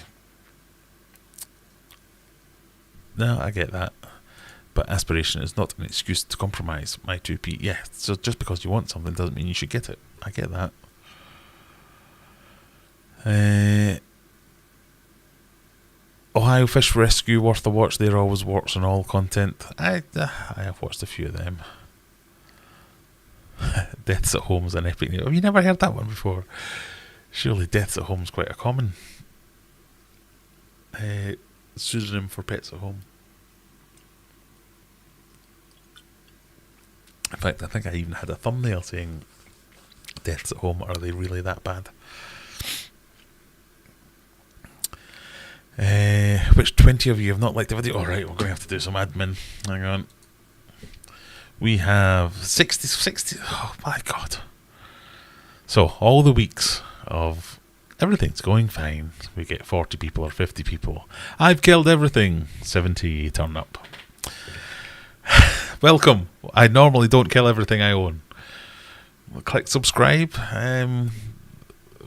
Speaker 1: No, I get that, but aspiration is not an excuse to compromise. My 2p, yeah. So just because you want something doesn't mean you should get it. I get that. Ohio Fish Rescue, worth a watch. There always works on all content. I have watched a few of them. Deaths at Home is an epic name. Have you never heard that one before? Surely Deaths at Home is quite a common pseudonym for pets at home. In fact, I think I even had a thumbnail saying deaths at home, are they really that bad? Which 20 of you have not liked the video? Alright, we're going to have to do some admin. Hang on. We have 60, oh my god. So, all the weeks of everything's going fine, we get 40 people or 50 people. I've killed everything. 70 turn up. Welcome. I normally don't kill everything I own. Click subscribe.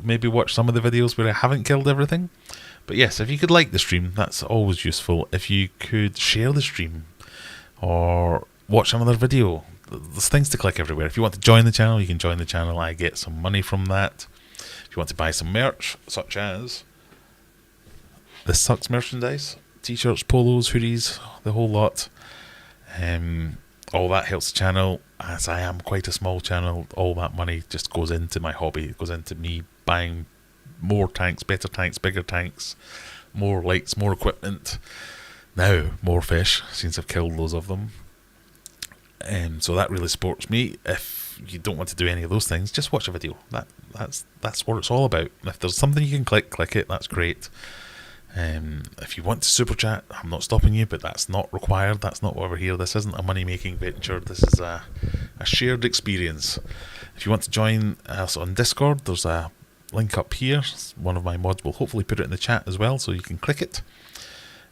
Speaker 1: Maybe watch some of the videos where I haven't killed everything. But yes, if you could like the stream, that's always useful. If you could share the stream or watch another video, there's things to click everywhere. If you want to join the channel, you can join the channel. I get some money from that. If you want to buy some merch, such as this Sucks merchandise, t-shirts, polos, hoodies, the whole lot, all that helps the channel. As I am quite a small channel, all that money just goes into my hobby. It goes into me buying more tanks, better tanks, bigger tanks, more lights, more equipment. Now, more fish, since I've killed loads of them. So that really supports me. If you don't want to do any of those things, just watch a video. That's what it's all about. If there's something you can click it, that's great. If you want to super chat, I'm not stopping you, but that's not required. That's not why we're here. This isn't a money-making venture. This is a shared experience. If you want to join us on Discord, there's a link up here. One of my mods will hopefully put it in the chat as well, so you can click it.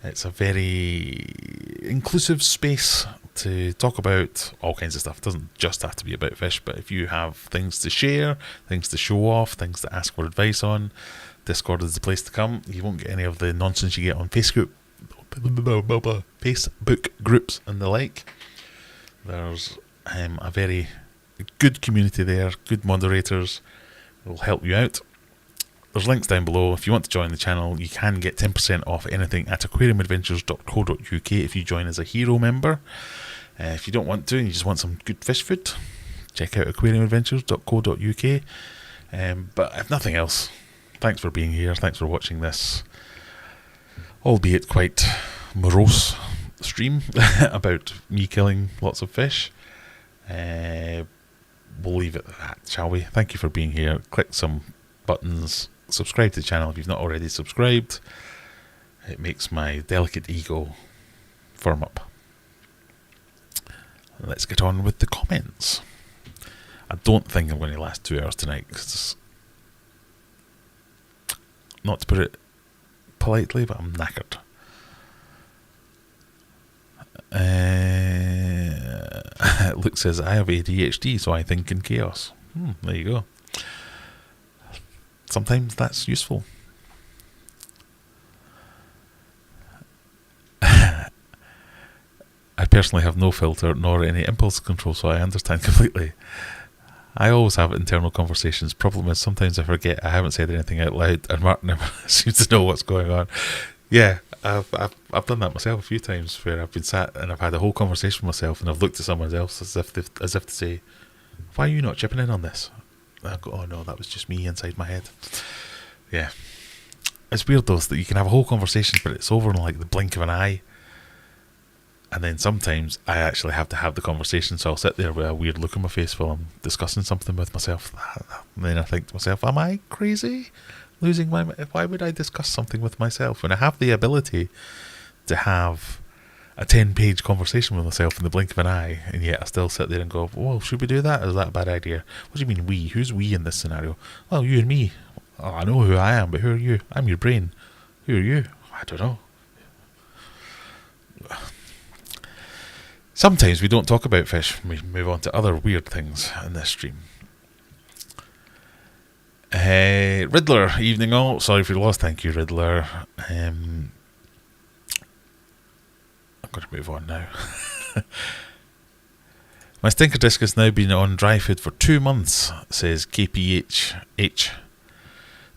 Speaker 1: It's a very inclusive space to talk about all kinds of stuff. It doesn't just have to be about fish, but if you have things to share, things to show off, things to ask for advice on, Discord is the place to come. You won't get any of the nonsense you get on Facebook groups and the like. There's a very good community there, good moderators will help you out. There's links down below. If you want to join the channel, you can get 10% off anything at aquariumadventures.co.uk if you join as a hero member. If you don't want to and you just want some good fish food, check out aquariumadventures.co.uk. But if nothing else, thanks for being here. Thanks for watching this, albeit quite morose stream about me killing lots of fish. We'll leave it at that, shall we? Thank you for being here. Click some buttons. Subscribe to the channel if you've not already subscribed. It makes my delicate ego firm up. Let's get on with the comments. I don't think I'm going to last 2 hours tonight, because not to put it politely, but I'm knackered. Luke says, I have ADHD, so I think in chaos. There you go. Sometimes that's useful. I personally have no filter nor any impulse control, so I understand completely. I always have internal conversations. Problem is, sometimes I forget I haven't said anything out loud, and Mark never seems to know what's going on. Yeah, I've done that myself a few times, where I've been sat and I've had a whole conversation with myself, and I've looked at someone else as if to say, "Why are you not chipping in on this?" And I go, "Oh no, that was just me inside my head." Yeah, it's weird though that you can have a whole conversation, but it's over in like the blink of an eye. And then sometimes I actually have to have the conversation, so I'll sit there with a weird look on my face while I'm discussing something with myself. And then I think to myself, am I crazy? Losing my mind? Why would I discuss something with myself when I have the ability to have a 10-page conversation with myself in the blink of an eye, and yet I still sit there and go, well, should we do that? Is that a bad idea? What do you mean we? Who's we in this scenario? Well, you and me. Oh, I know who I am, but who are you? I'm your brain. Who are you? I don't know. Sometimes we don't talk about fish. We move on to other weird things in this stream. Riddler, evening all. Sorry for your loss. Thank you, Riddler. I'm going to move on now. My stinker disc has now been on dry food for 2 months, says KPHH.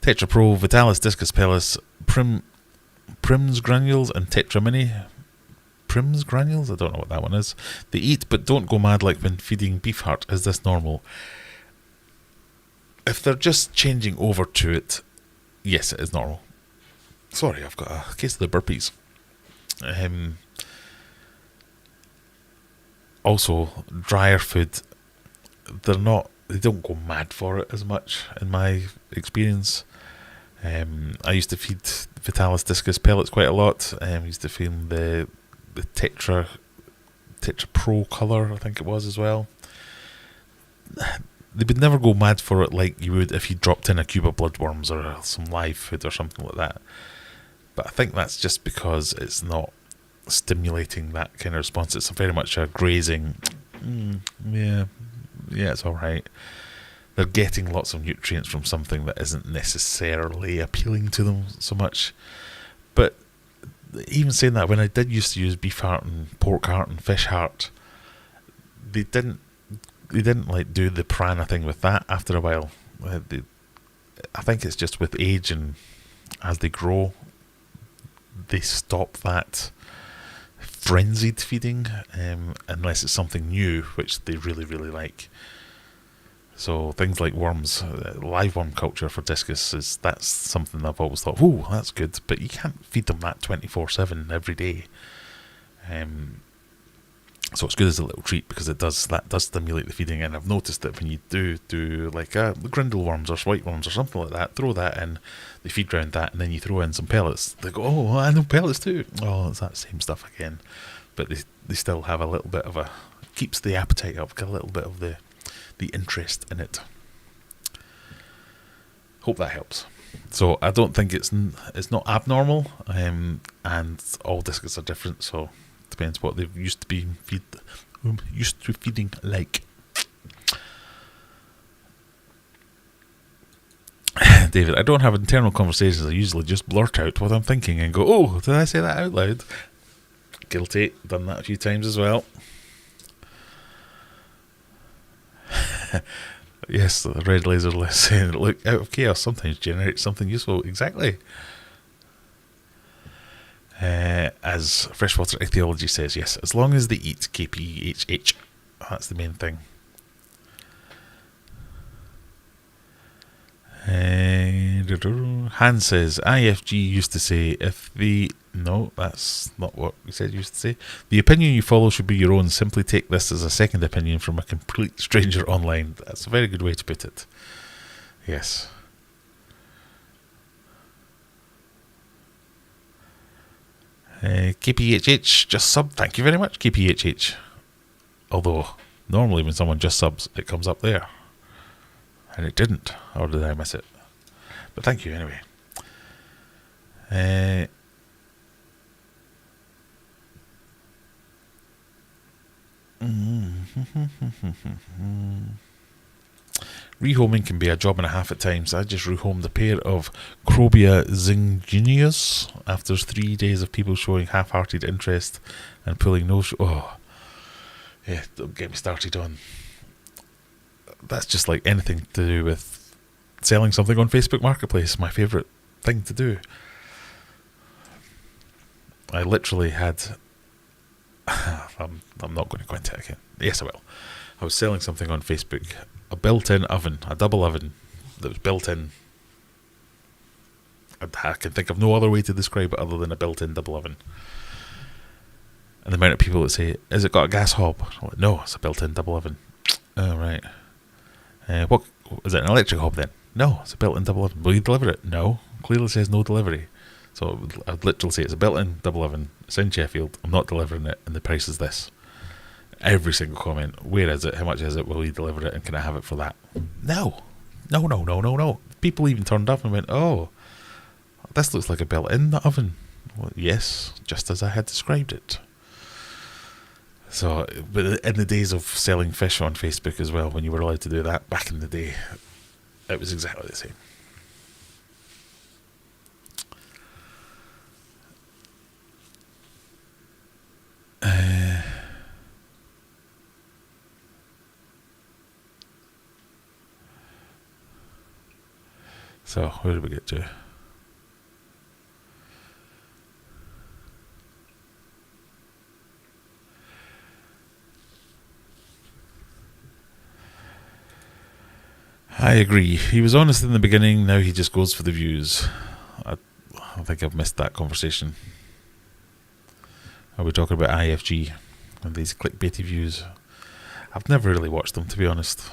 Speaker 1: Tetra Pro, Vitalis, Discus Pellis, Prim's Granules, and Tetra Mini. Prim's Granules? I don't know what that one is. They eat but don't go mad like when feeding beef heart. Is this normal? If they're just changing over to it, yes, it is normal. Sorry, I've got a case of the burpees. Also, drier food, they don't go mad for it as much in my experience. I used to feed Vitalis discus pellets quite a lot. I used to feed the Tetra Pro colour, I think it was as well. They would never go mad for it like you would if you dropped in a cube of bloodworms or some live food or something like that. But I think that's just because it's not stimulating that kind of response. It's very much a grazing, yeah, it's alright. They're getting lots of nutrients from something that isn't necessarily appealing to them so much. But even saying that, when I did used to use beef heart and pork heart and fish heart, they didn't like do the prana thing with that after a while. I think it's just with age and as they grow, they stop that frenzied feeding, unless it's something new which they really, really like. So things like worms, live worm culture for discus, that's something I've always thought, ooh, that's good, but you can't feed them that 24/7 every day. So it's good as a little treat because that does stimulate the feeding. And I've noticed that when you do like grindle worms or white worms or something like that, throw that in, they feed around that, and then you throw in some pellets. They go, oh, I know pellets too. Oh, it's that same stuff again. But they still have a little bit of keeps the appetite up, got a little bit of the interest in it. Hope that helps. So I don't think it's not abnormal, and all discus are different, so it depends what they've used to feeding like. David, I don't have internal conversations. I usually just blurt out what I'm thinking and go, oh, did I say that out loud? Guilty, done that a few times as well. Yes, the red laser list saying, look, out of chaos sometimes generates something useful. Exactly. As Freshwater Ichthyology says, yes, as long as they eat KPHH, that's the main thing. Han says, IFG used to say, no, that's not what we said used to say. The opinion you follow should be your own. Simply take this as a second opinion from a complete stranger online. That's a very good way to put it. Yes. KPHH, just sub. Thank you very much, KPHH. Although, normally when someone just subs, it comes up there. And it didn't. Or did I miss it? But thank you anyway. Rehoming can be a job and a half at times. I just rehomed a pair of Crobia zinginias after 3 days of people showing half-hearted interest and pulling no yeah, don't get me started on. That's just like anything to do with selling something on Facebook Marketplace. My favourite thing to do. I literally had I'm not going to go into it again. Yes, I will. I was selling something on Facebook, a built-in oven, a double oven that was built in. I can think of no other way to describe it other than a built-in double oven. And the amount of people that say, has it got a gas hob? I'm like, no, it's a built-in double oven. Oh, right. What is it, an electric hob then? No, it's a built-in double oven. Will you deliver it? No. Clearly says no delivery. So I'd literally say it's a built-in double oven. It's in Sheffield. I'm not delivering it, and the price is this. Every single comment. Where is it? How much is it? Will you deliver it? And can I have it for that? No. People even turned up and went, oh, this looks like a built-in oven. Well, yes, just as I had described it. So, but in the days of selling fish on Facebook as well, when you were allowed to do that back in the day, it was exactly the same. So, where did we get to? I agree. He was honest in the beginning, now he just goes for the views. I think I've missed that conversation. Are we talking about IFG and these clickbaity views? I've never really watched them, to be honest.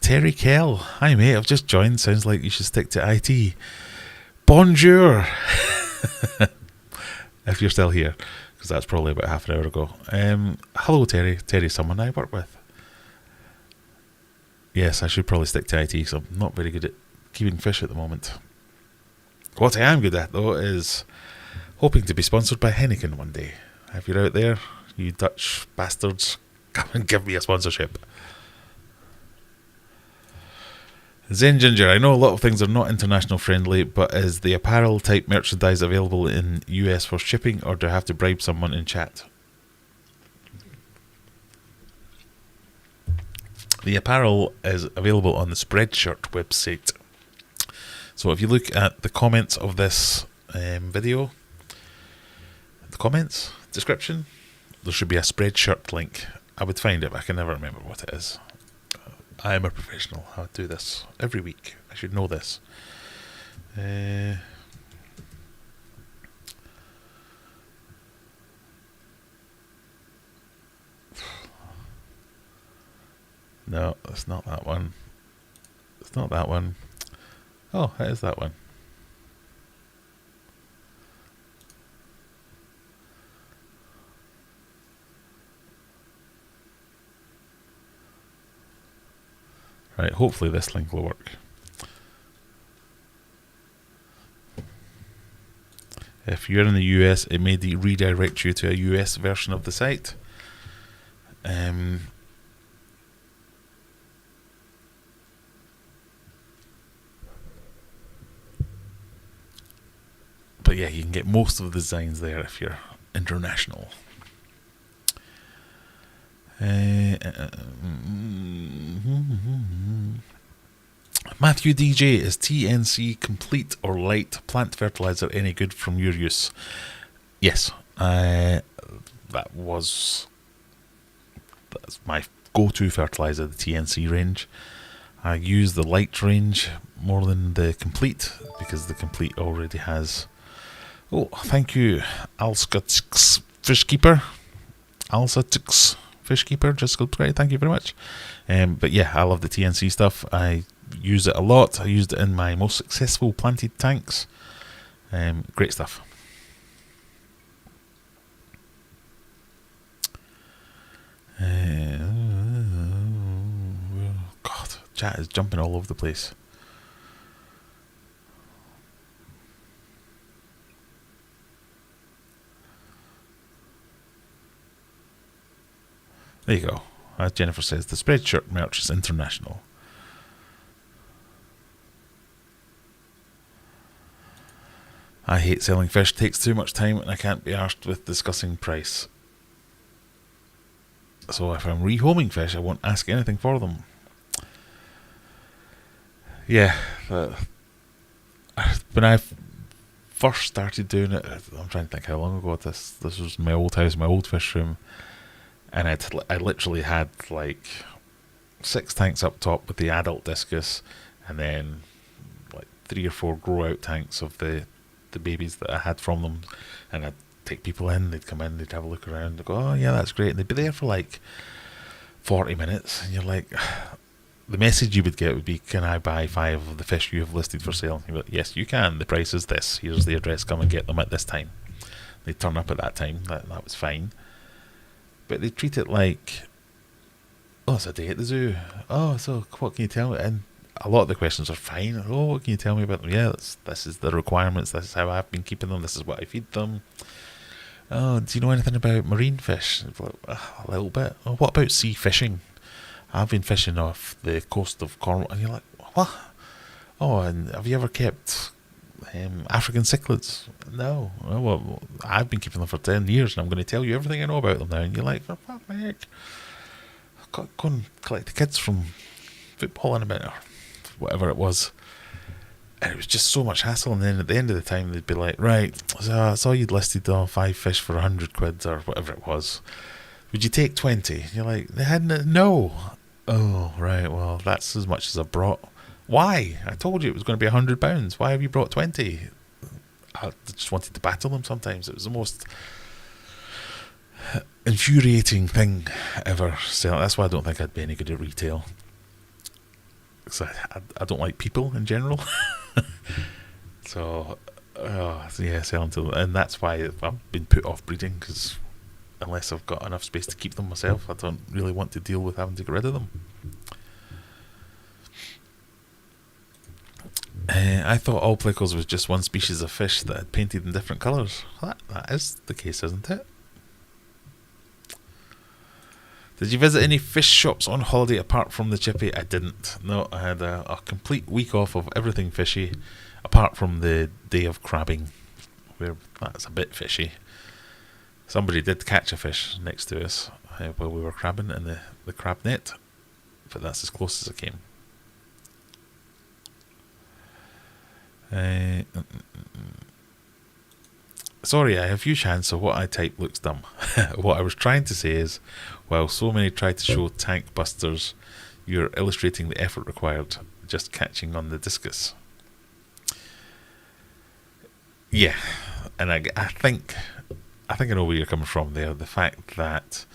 Speaker 1: Terry Kell, hi mate, I've just joined. Sounds like you should stick to IT. Bonjour, if you're still here, because that's probably about half an hour ago. Hello Terry. Terry's someone I work with. Yes, I should probably stick to IT, so I'm not very good at keeping fish at the moment. What I am good at, though, is hoping to be sponsored by Heineken one day. If you're out there, you Dutch bastards, come and give me a sponsorship. Zen Ginger, I know a lot of things are not international friendly, but is the apparel type merchandise available in US for shipping, or do I have to bribe someone in chat? The apparel is available on the Spreadshirt website. So if you look at the comments of this video, the comments, description, there should be a Spreadshirt link. I would find it, but I can never remember what it is. I am a professional. I do this every week. I should know this. No, it's not that one. It's not that one. Oh, it is that one. Right, hopefully this link will work. If you're in the US, it may redirect you to a US version of the site. But yeah, you can get most of the designs there if you're international. Matthew DJ, is TNC complete or light plant fertilizer any good from your use? Yes, that's my go-to fertilizer, the TNC range. I use the light range more than the complete because the complete already has. Oh, thank you, Alscotix Fishkeeper. Alscotix Fishkeeper, just great. Thank you very much. But yeah, I love the TNC stuff. I use it a lot. I used it in my most successful planted tanks. Great stuff. God, chat is jumping all over the place. There you go. As Jennifer says, the Spreadshirt merch is international. I hate selling fish. Takes too much time and I can't be arsed with discussing price. So if I'm rehoming fish, I won't ask anything for them. Yeah. When I first started doing it, I'm trying to think how long ago this was. My old house, my old fish room. And I literally had like 6 tanks up top with the adult discus, and then like 3 or 4 grow out tanks of the babies that I had from them. And I'd take people in, they'd come in, they'd have a look around, they'd go, oh yeah, that's great. And they'd be there for like 40 minutes. And you're like, the message you would get would be, can I buy 5 of the fish you have listed for sale? And you'd be like, yes, you can. The price is this. Here's the address. Come and get them at this time. They'd turn up at that time. That was fine. But they treat it like, oh, it's a day at the zoo. Oh, so what can you tell me? And a lot of the questions are fine. Oh, what can you tell me about them? Yeah, this is the requirements. This is how I've been keeping them. This is what I feed them. Oh, do you know anything about marine fish? Like, a little bit. Oh, what about sea fishing? I've been fishing off the coast of Cornwall. And you're like, what? Oh, and have you ever kept African cichlids? No. Oh, well, I've been keeping them for 10 years and I'm going to tell you everything I know about them now. And you're like, for fuck's sake, I've got to go and collect the kids from football in a minute, or whatever it was. And it was just so much hassle. And then at the end of the time, they'd be like, right, so I saw you'd listed 5 fish for 100 quid or whatever it was. Would you take 20? And you're like, they hadn't, no. Oh, right, well, that's as much as I brought. Why? I told you it was going to be £100. Why have you brought 20? I just wanted to battle them sometimes. It was the most infuriating thing ever. So that's why I don't think I'd be any good at retail. Because I don't like people in general. So, yeah, selling to them. And that's why I've been put off breeding, because unless I've got enough space to keep them myself, I don't really want to deal with having to get rid of them. I thought all plickles was just one species of fish that had painted in different colours. That is the case, isn't it? Did you visit any fish shops on holiday apart from the chippy? I didn't. No, I had a complete week off of everything fishy, apart from the day of crabbing, where that's a bit fishy. Somebody did catch a fish next to us while we were crabbing in the crab net, but that's as close as I came. Sorry, I have huge hands, so what I type looks dumb. What I was trying to say is, while so many try to show tank busters, you're illustrating the effort required just catching on the discus. Yeah, and I think I know where you're coming from there. The fact that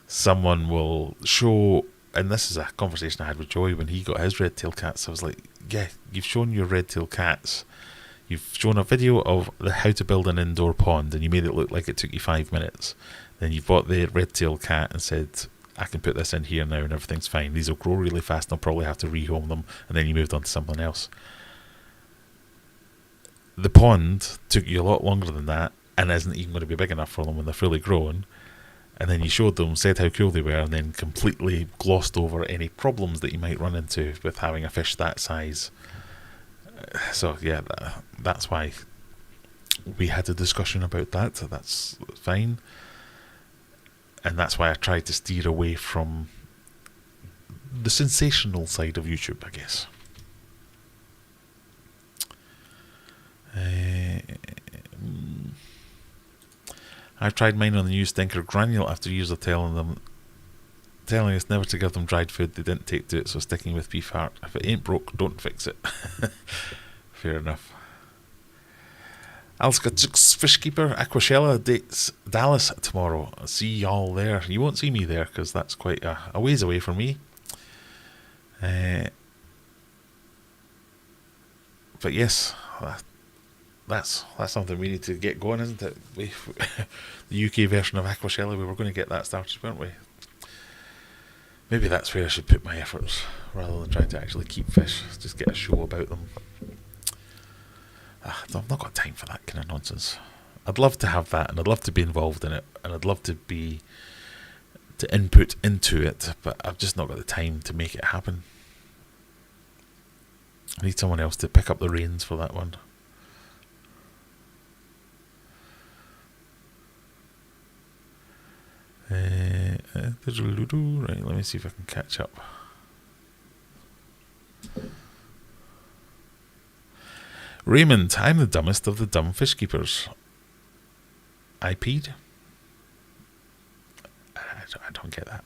Speaker 1: someone will show, and this is a conversation I had with Joey when he got his red-tailed cats. I was like, yeah, you've shown your red-tailed cats. You've shown a video of how to build an indoor pond, and you made it look like it took you 5 minutes. Then you bought the red-tailed cat and said, I can put this in here now and everything's fine. These will grow really fast and I'll probably have to rehome them. And then you moved on to something else. The pond took you a lot longer than that and isn't even going to be big enough for them when they're fully grown. And then you showed them, said how cool they were, and then completely glossed over any problems that you might run into with having a fish that size. So yeah, that's why we had a discussion about that. So that's fine. And that's why I tried to steer away from the sensational side of YouTube, I guess. I've tried mine on the new stinker granule after years of telling us never to give them dried food. They didn't take to it, so sticking with beef heart. If it ain't broke, don't fix it. Fair enough. Alska Fishkeeper Aquashella dates Dallas tomorrow. I'll see y'all there. You won't see me there because that's quite a ways away from me. But yes, that's something we need to get going, isn't it? The UK version of Aquashella, we were going to get that started, weren't we? Maybe that's where I should put my efforts rather than trying to actually keep fish. Just get a show about them. I've not got time for that kind of nonsense. I'd love to have that, and I'd love to be involved in it, and I'd love to input into it, but I've just not got the time to make it happen. I need someone else to pick up the reins for that one. Right, let me see if I can catch up. Raymond, I'm the dumbest of the dumb fish keepers. I peed? I don't get that.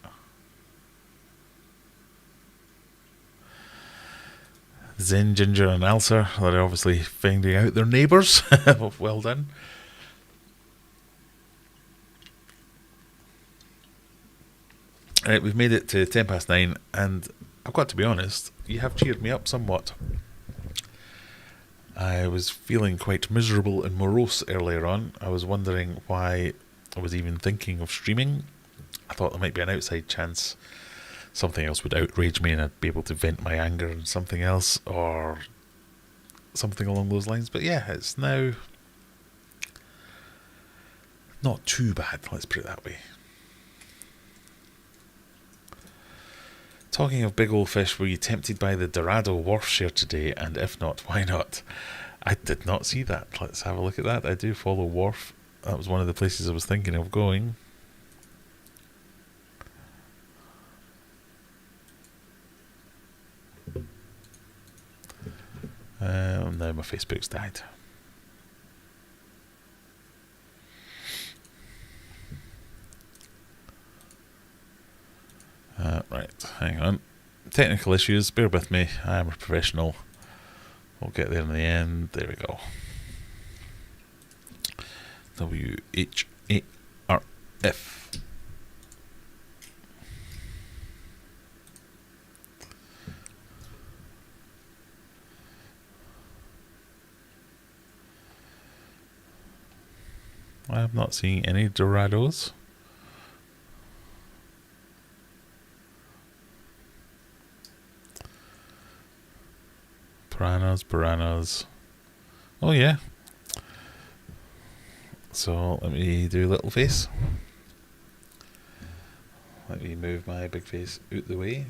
Speaker 1: Zen, Ginger and Elsa, they're obviously finding out their neighbours. Well done. Right, we've made it to 9:10, and I've got to be honest, you have cheered me up somewhat. I was feeling quite miserable and morose earlier on. I was wondering why I was even thinking of streaming. I thought there might be an outside chance something else would outrage me and I'd be able to vent my anger on something else or something along those lines. But yeah, it's now not too bad, let's put it that way. Talking of big old fish, were you tempted by the Dorado wharf share today? And if not, why not? I did not see that. Let's have a look at that. I do follow Wharf. That was one of the places I was thinking of going. Now my Facebook's died. Right, hang on. Technical issues, bear with me, I am a professional. We'll get there in the end. There we go. WHARF. I'm not seeing any Dorados. Piranhas. Oh yeah. So let me do a little face. Let me move my big face out the way.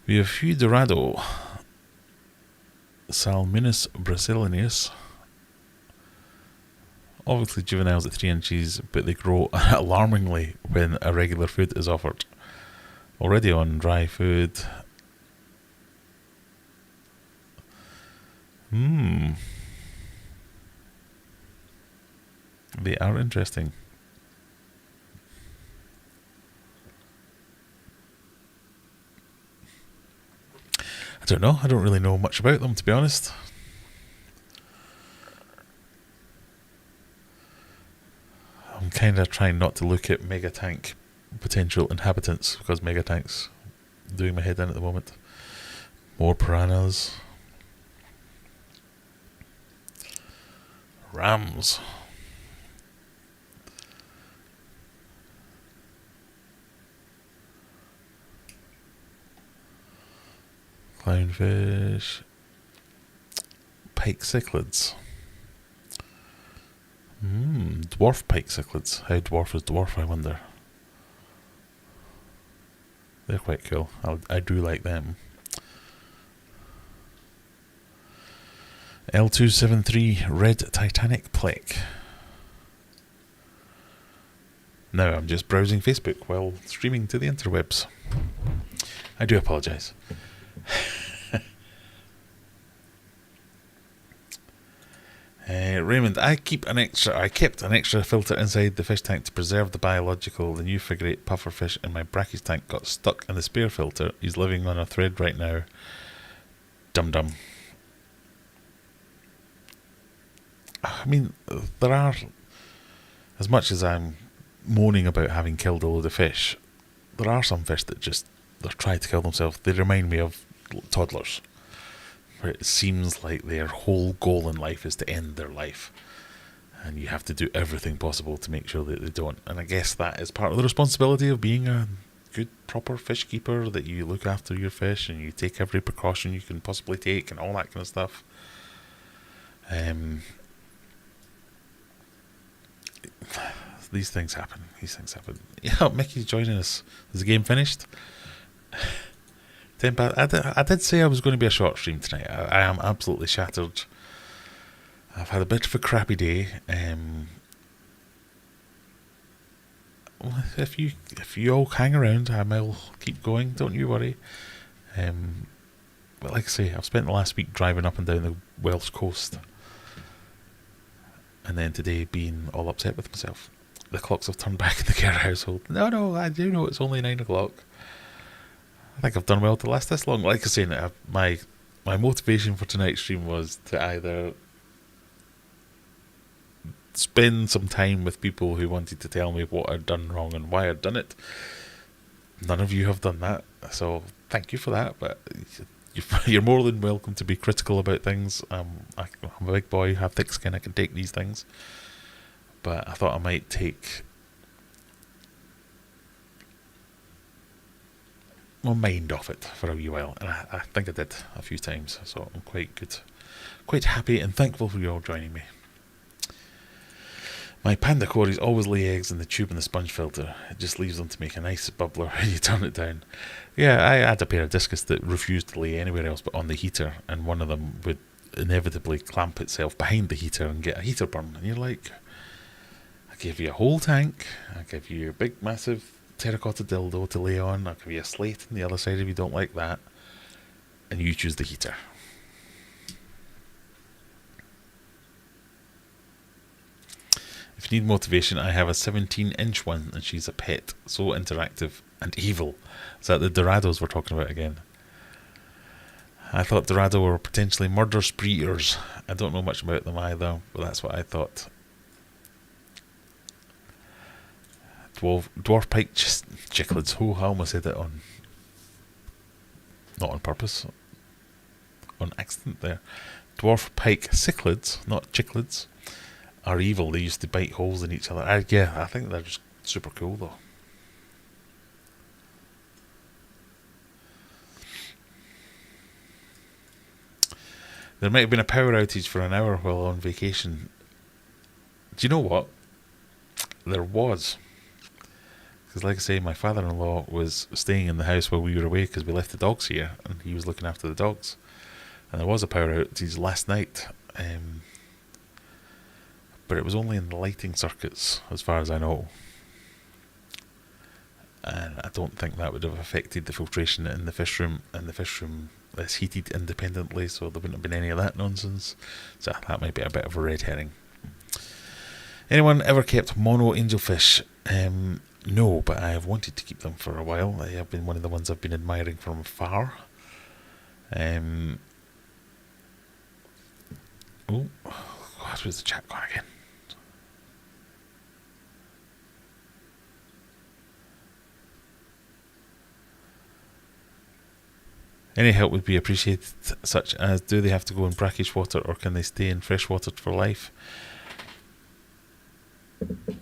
Speaker 1: We have a few Dorado. Salminus brasiliensis. Obviously juveniles at 3 inches, but they grow alarmingly when a regular food is offered. Already on dry food. They are interesting. I don't know. I don't really know much about them, to be honest. I'm kind of trying not to look at megatank potential inhabitants because megatank's doing my head in at the moment. More piranhas. Rams. Clownfish. Pike cichlids. Dwarf pike cichlids. How dwarf is dwarf, I wonder. They're quite cool. I do like them. L273 Red Titanic Plek. Now I'm just browsing Facebook while streaming to the interwebs. I do apologise. Raymond, I kept an extra filter inside the fish tank to preserve the biological. The new figure 8 pufferfish in my brackish tank got stuck in the spare filter. He's living on a thread right now. Dum dum. I mean, there are, as much as I'm moaning about having killed a load of fish, there are some fish that just, they're trying to kill themselves. They remind me of toddlers, where it seems like their whole goal in life is to end their life, and you have to do everything possible to make sure that they don't. And I guess that is part of the responsibility of being a good, proper fish keeper, that you look after your fish and you take every precaution you can possibly take and all that kind of stuff. These things happen. Yeah, Mickey's joining us. Is the game finished? 10 past. I did say I was going to be a short stream tonight. I am absolutely shattered. I've had a bit of a crappy day. If you all hang around, I will keep going. Don't you worry. But like I say, I've spent the last week driving up and down the Welsh coast, and then today being all upset with myself. The clocks have turned back in the Kerr household. No, I do know it's only 9 o'clock. I think I've done well to last this long. Like I say, my motivation for tonight's stream was to either spend some time with people who wanted to tell me what I'd done wrong and why I'd done it. None of you have done that, so thank you for that. But you're more than welcome to be critical about things. I'm a big boy, have thick skin, I can take these things. But I thought I might take my mind off it for a wee while, and I think I did a few times, so I'm quite happy and thankful for you all joining me. My panda cories always lay eggs in the tube in the sponge filter. It just leaves them to make a nice bubbler when you turn it down. Yeah, I had a pair of discus that refused to lay anywhere else but on the heater, and one of them would inevitably clamp itself behind the heater and get a heater burn. And you're like, I gave you a whole tank, I gave you a big massive terracotta dildo to lay on, I'll give you a slate on the other side if you don't like that, and you choose the heater. If If you need motivation, I have a 17-inch one, and she's a pet. So interactive and evil. Is that the Dorados we're talking about again? I thought Dorado were potentially murder spreeers. I don't know much about them either, but that's what I thought. Dwarf pike cichlids. Oh, I almost said it on... not on purpose. On accident there. Dwarf pike cichlids, not cichlids, are evil. They used to bite holes in each other. I think they're just super cool though. There might have been a power outage for an hour while on vacation. Do you know what? There was. Because like I say, my father-in-law was staying in the house while we were away because we left the dogs here and he was looking after the dogs. And there was a power outage last night. But it was only in the lighting circuits, as far as I know. And I don't think that would have affected the filtration in the fish room. And the fish room is heated independently, so there wouldn't have been any of that nonsense. So that might be a bit of a red herring. Anyone ever kept mono angelfish? No, but I have wanted to keep them for a while. They have been one of the ones I've been admiring from afar. Oh, where's the chat gone again? Any help would be appreciated, such as do they have to go in brackish water or can they stay in fresh water for life?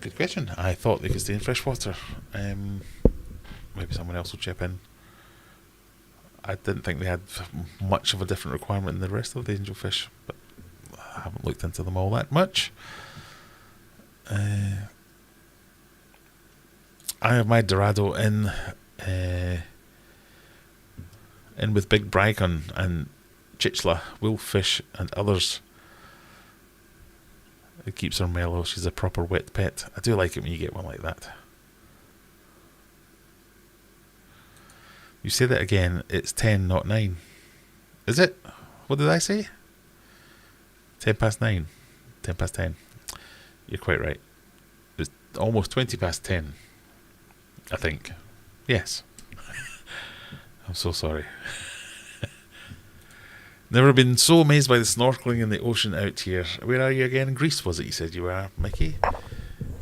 Speaker 1: Good question. I thought they could stay in fresh water. Maybe someone else will chip in. I didn't think they had much of a different requirement than the rest of the angelfish, but I haven't looked into them all that much. I have my Dorado in with Big Bragon and Chichla, Wolffish and others. It keeps her mellow. She's a proper wet pet. I do like it when you get one like that. You say that again. It's 10, not 9. Is it? What did I say? 10 past 9. 10 past 10. You're quite right. It's almost 20 past 10. I think. Yes. I'm so sorry. Never been so amazed by the snorkeling in the ocean out here. Where are you again? Greece, was it you said you were, Mickey?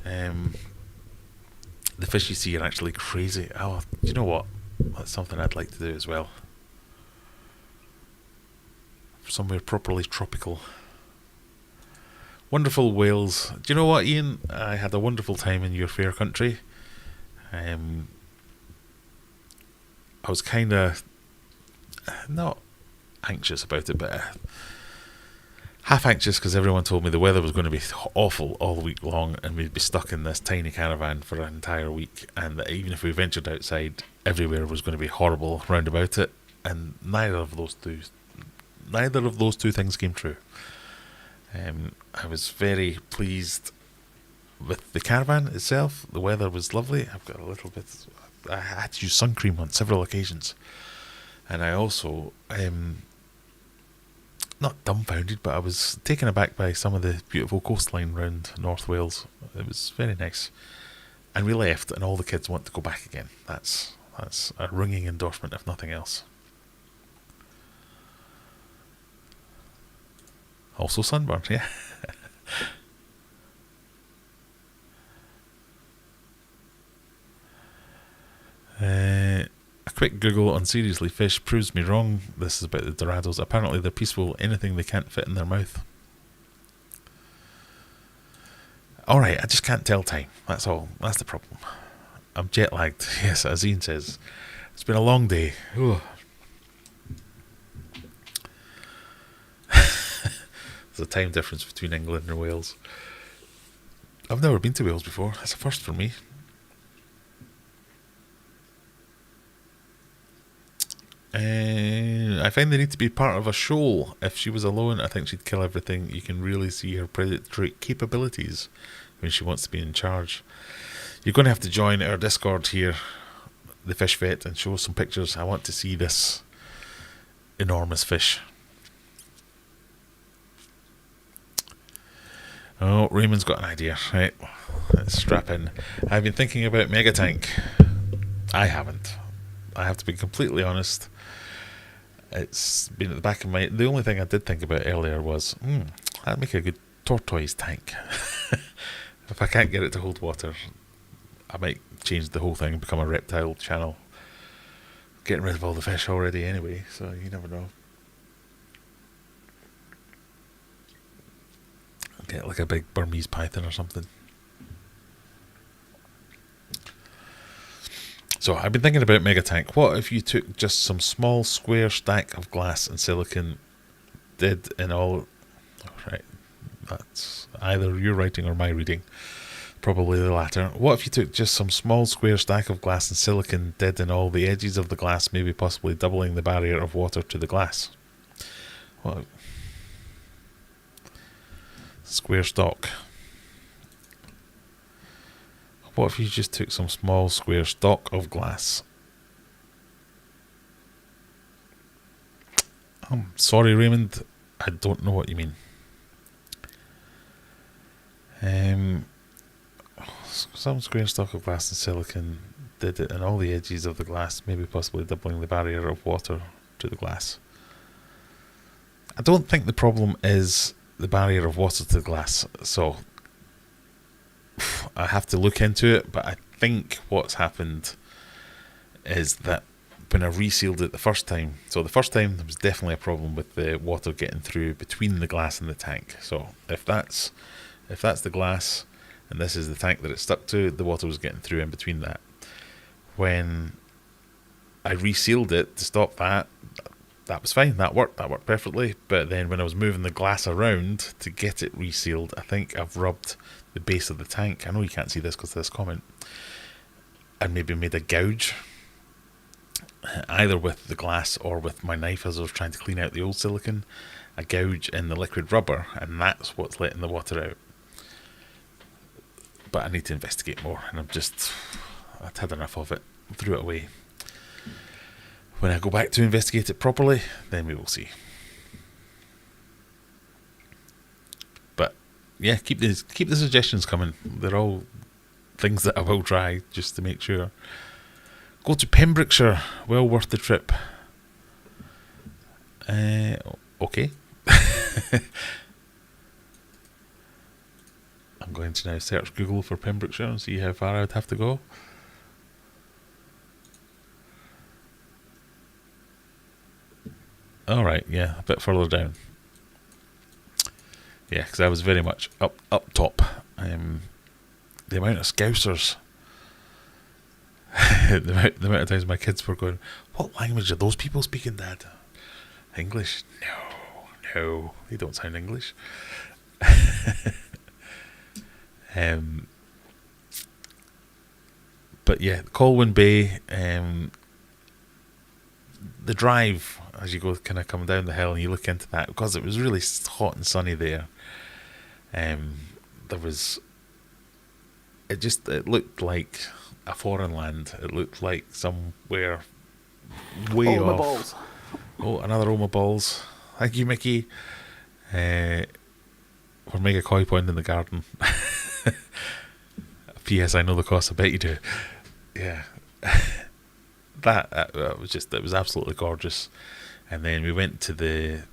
Speaker 1: The fish you see are actually crazy. Oh, do you know what? That's something I'd like to do as well. Somewhere properly tropical. Wonderful whales. Do you know what, Ian? I had a wonderful time in your fair country. I was kind of not anxious about it, but half anxious because everyone told me the weather was going to be awful all week long and we'd be stuck in this tiny caravan for an entire week, and that even if we ventured outside, everywhere was going to be horrible round about it, and neither of those two things came true. I was very pleased with the caravan itself. The weather was lovely. I've got a little bit... I had to use sun cream on several occasions. And I also... not dumbfounded, but I was taken aback by some of the beautiful coastline around North Wales. It was very nice. And we left, and all the kids want to go back again. That's a ringing endorsement, if nothing else. Also sunburn, yeah. A quick Google on Seriously Fish proves me wrong. This is about the Dorados. Apparently they're peaceful, anything they can't fit in their mouth. Alright, I just can't tell time. That's all. That's the problem. I'm jet lagged. Yes, as Ian says. It's been a long day. Ooh. There's a time difference between England and Wales. I've never been to Wales before. That's a first for me. I find they need to be part of a shoal. If she was alone, I think she'd kill everything. You can really see her predatory capabilities when she wants to be in charge. You're going to have to join our Discord here, the Fish Vet, and show us some pictures. I want to see this enormous fish. Oh, Raymond's got an idea. Right, let's strap in. I've been thinking about mega tank. I haven't. I have to be completely honest. It's been at the back of my... The only thing I did think about earlier was, that'd make a good tortoise tank. If I can't get it to hold water, I might change the whole thing and become a reptile channel. Getting rid of all the fish already anyway, so you never know. Get like a big Burmese python or something. So I've been thinking about mega tank. What if you took just some small square stack of glass and silicon, did in all... Right, that's either your writing or my reading. Probably the latter. What if you took just some small square stack of glass and silicon, did in all the edges of the glass, maybe possibly doubling the barrier of water to the glass? What? Square stock. What if you just took some small square stock of glass? I'm sorry, Raymond, I don't know what you mean. Some square stock of glass and silicon, did it in all the edges of the glass, maybe possibly doubling the barrier of water to the glass. I don't think the problem is the barrier of water to the glass, so I have to look into it, but I think what's happened is that when I resealed it the first time, so the first time there was definitely a problem with the water getting through between the glass and the tank. So if that's the glass and this is the tank that it's stuck to, the water was getting through in between that. When I resealed it to stop that, that was fine, that worked perfectly. But then when I was moving the glass around to get it resealed, I think I've rubbed the base of the tank, I know you can't see this because of this comment, and maybe made a gouge, either with the glass or with my knife as I was trying to clean out the old silicone, a gouge in the liquid rubber, and that's what's letting the water out. But I need to investigate more, and I'd had enough of it, threw it away. When I go back to investigate it properly, then we will see. But yeah, keep the suggestions coming. They're all things that I will try just to make sure. Go to Pembrokeshire, well worth the trip. Okay. I'm going to now search Google for Pembrokeshire and see how far I'd have to go. Alright, yeah, a bit further down. Yeah, because I was very much up top. The amount of Scousers, the amount of times my kids were going, what language are those people speaking, Dad? English? No, they don't sound English. But yeah, Colwyn Bay, the drive as you go kind of come down the hill and you look into that, because it was really hot and sunny there. It looked like a foreign land. It looked like somewhere way
Speaker 2: Oma
Speaker 1: off.
Speaker 2: balls.
Speaker 1: Oh, another Oma balls. Thank you, Mickey. For Mega Koi Pond in the garden. P.S. I know the cost. I bet you do. Yeah. It was absolutely gorgeous. And then we went to the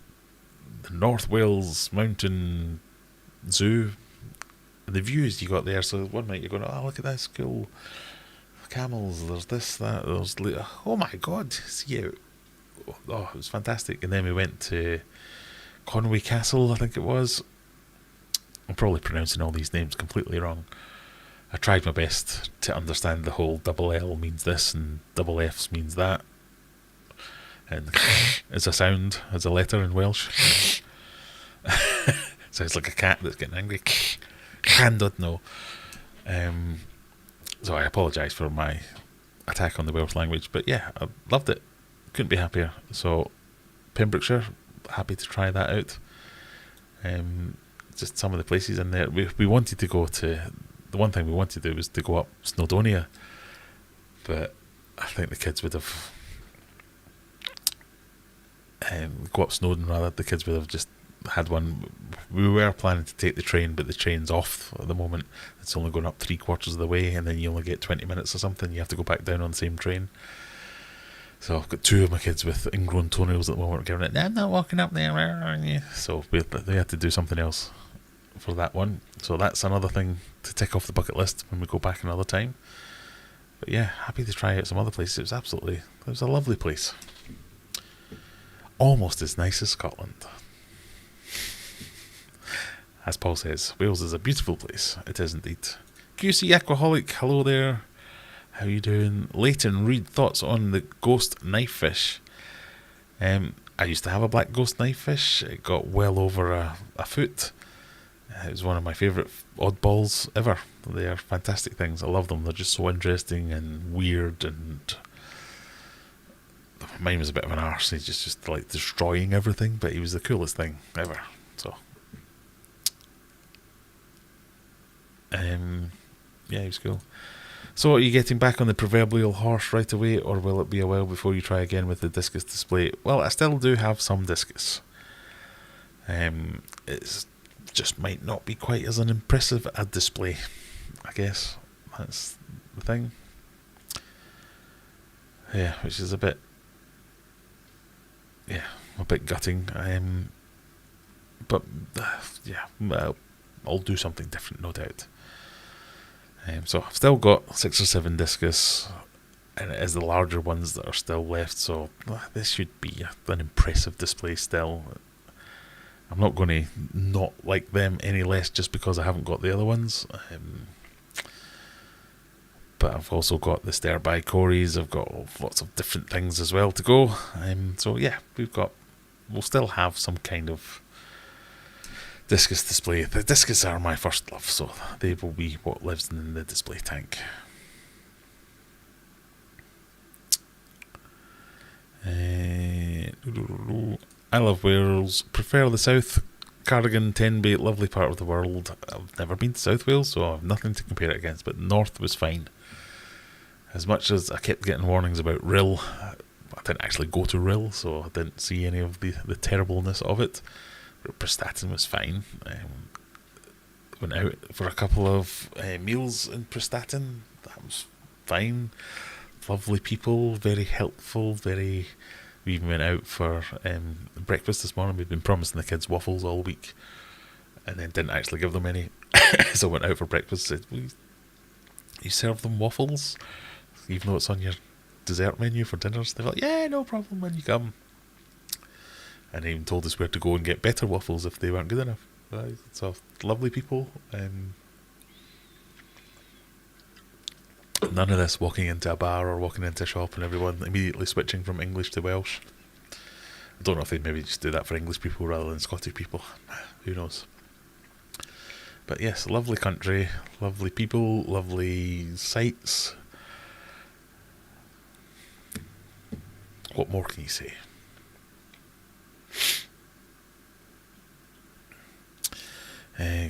Speaker 1: North Wales Mountain Zoo. The views you got there, so one night you're going, oh, look at this cool camels, there's this, that, there's, oh my god, see it. Oh, it was fantastic. And then we went to Conway Castle, I think it was. I'm probably pronouncing all these names completely wrong. I tried my best to understand the whole double L means this and double F's means that. And as a sound, as a letter in Welsh. Sounds like a cat that's getting angry. Candid, no. So I apologise for my attack on the Welsh language, but yeah, I loved it. Couldn't be happier. So Pembrokeshire, happy to try that out. Just some of the places in there. We wanted to go to, the one thing we wanted to do was to go up Snowdonia, but I think the kids would have go up Snowdon rather. The kids would have just had one. We were planning to take the train, but the train's off at the moment. It's only going up 3/4 of the way, and then you only get 20 minutes or something. You have to go back down on the same train. So I've got 2 of my kids with ingrown toenails at the moment giving it, I'm not walking up there. So they had to do something else for that one. So that's another thing to tick off the bucket list when we go back another time. But yeah, happy to try out some other places. It was a lovely place. Almost as nice as Scotland. As Paul says, Wales is a beautiful place. It is indeed. QC Aquaholic, hello there. How you doing? Leighton Reed, thoughts on the ghost knife fish? I used to have a black ghost knife fish. It got well over a foot. It was one of my favourite oddballs ever. They are fantastic things. I love them. They're just so interesting and weird, and mine was a bit of an arse. He's just like destroying everything, but he was the coolest thing ever. So yeah, he was cool. So are you getting back on the proverbial horse right away, or will it be a while before you try again with the discus display? Well, I still do have some discus. It's just might not be quite as an impressive a display, I guess. That's the thing. Yeah, which is a bit gutting. But yeah, I'll do something different, no doubt. So I've still got 6 or 7 discus, and it is the larger ones that are still left, so this should be an impressive display still. I'm not going to not like them any less just because I haven't got the other ones. But I've also got the Sterby Cories. I've got lots of different things as well to go. So yeah, we'll still have some kind of discus display. The discus are my first love, so they will be what lives in the display tank. I love Wales. Prefer the South. Cardigan, Tenby, lovely part of the world. I've never been to South Wales, so I have nothing to compare it against, but North was fine. As much as I kept getting warnings about Rill, I didn't actually go to Rill, so I didn't see any of the terribleness of it. But Prestatyn was fine. Went out for a couple of meals in Prestatyn. That was fine. Lovely people, very helpful, We even went out for breakfast this morning. We'd been promising the kids waffles all week, and then didn't actually give them any. So I went out for breakfast. Said, you serve them waffles, even though it's on your dessert menu for dinners? They were like, yeah, no problem when you come. And they even told us where to go and get better waffles if they weren't good enough. So lovely people. None of this walking into a bar or walking into a shop and everyone immediately switching from English to Welsh. I don't know if they'd maybe just do that for English people rather than Scottish people. Who knows? But yes, lovely country, lovely people, lovely sights. What more can you say?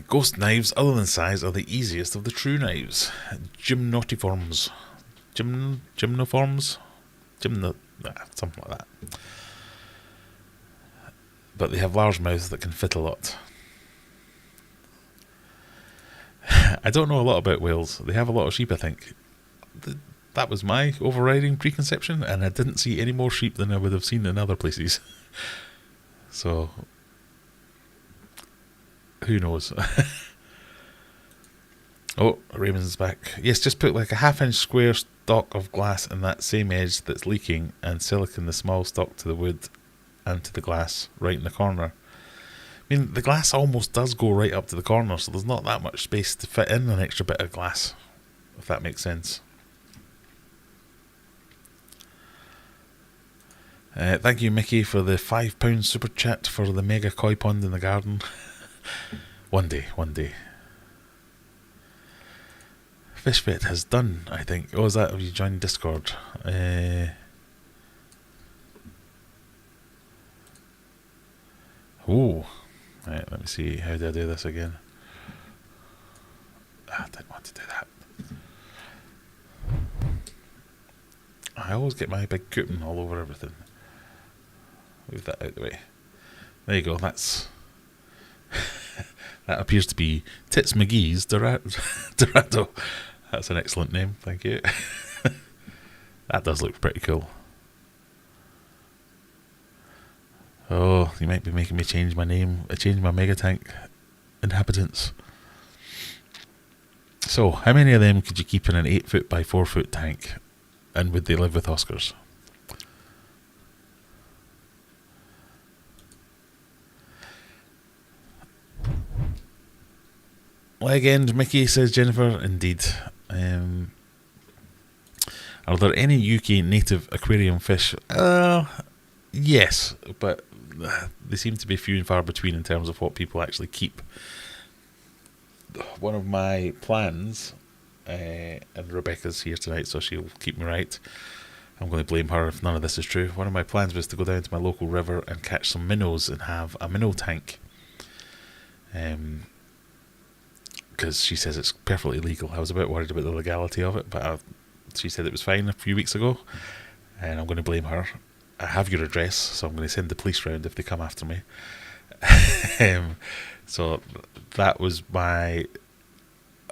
Speaker 1: Ghost knives, other than size, are the easiest of the true knives. Gymnotiforms. Gymnoforms? Something like that. But they have large mouths that can fit a lot. I don't know a lot about Wales. They have a lot of sheep, I think. That was my overriding preconception, and I didn't see any more sheep than I would have seen in other places. So who knows? Oh, Raymond's back. Yes, just put like a 1/2 inch square stock of glass in that same edge that's leaking, and silicone the small stock to the wood and to the glass right in the corner. I mean, the glass almost does go right up to the corner, so there's not that much space to fit in an extra bit of glass, if that makes sense. Thank you, Mickey, for the £5 super chat for the mega koi pond in the garden. One day. FishVet has done, I think. Oh, is that? Have you joined Discord? Right, let me see. How do I do this again? I didn't want to do that. I always get my big coupon all over everything. Move that out of the way. There you go. That's That appears to be Tits McGee's Dorado. That's an excellent name, thank you. That does look pretty cool. Oh, you might be making me change my name, change my mega tank inhabitants. So, how many of them could you keep in an 8 foot by 4 foot tank, and would they live with Oscars? Legend Mickey, says Jennifer. Indeed. Are there any UK native aquarium fish? Yes, but they seem to be few and far between in terms of what people actually keep. One of my plans, and Rebecca's here tonight, so she'll keep me right. I'm going to blame her if none of this is true. One of my plans was to go down to my local river and catch some minnows and have a minnow tank. Because she says it's perfectly legal. I was a bit worried about the legality of it, but she said it was fine a few weeks ago, and I'm going to blame her. I have your address, so I'm going to send the police round if they come after me. So that was my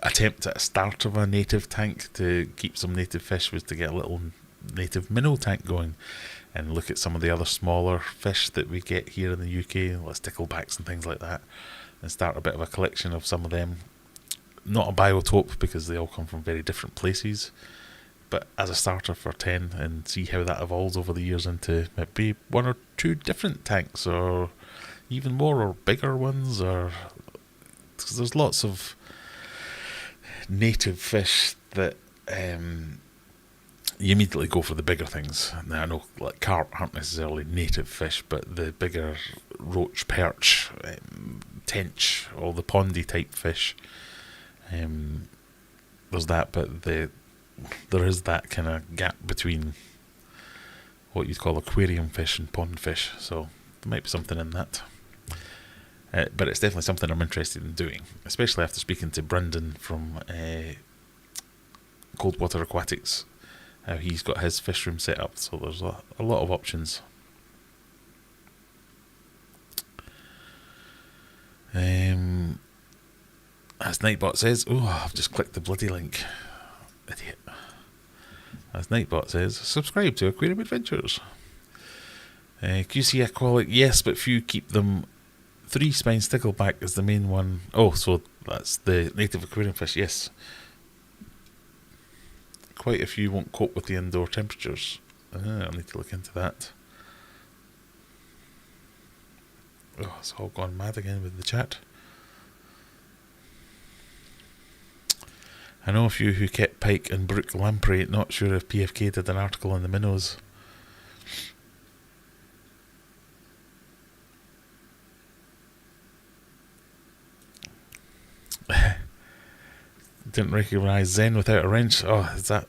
Speaker 1: attempt at a start of a native tank to keep some native fish, was to get a little native minnow tank going and look at some of the other smaller fish that we get here in the UK, like sticklebacks and things like that, and start a bit of a collection of some of them. Not a biotope, because they all come from very different places, but as a starter for 10, and see how that evolves over the years into maybe 1 or 2 different tanks, or even more, or bigger ones, or because there's lots of native fish that you immediately go for the bigger things. Now I know like carp aren't necessarily native fish, but the bigger roach, perch, tench, all the pondy type fish. There's that, but there is that kind of gap between what you'd call aquarium fish and pond fish, so there might be something in that. But it's definitely something I'm interested in doing, especially after speaking to Brendan from Coldwater Aquatics, how he's got his fish room set up, so there's a lot of options. As Nightbot says, oh, I've just clicked the bloody link. Idiot. As Nightbot says, subscribe to Aquarium Adventures. QC Aquatic, yes, but few keep them. 3-spine stickleback is the main one. Oh, so that's the native aquarium fish, yes. Quite a few won't cope with the indoor temperatures. I'll need to look into that. Oh, it's all gone mad again with the chat. I know a few who kept pike and brook lamprey. Not sure if PFK did an article on the minnows. Didn't recognise Zen without a wrench. Oh, is that...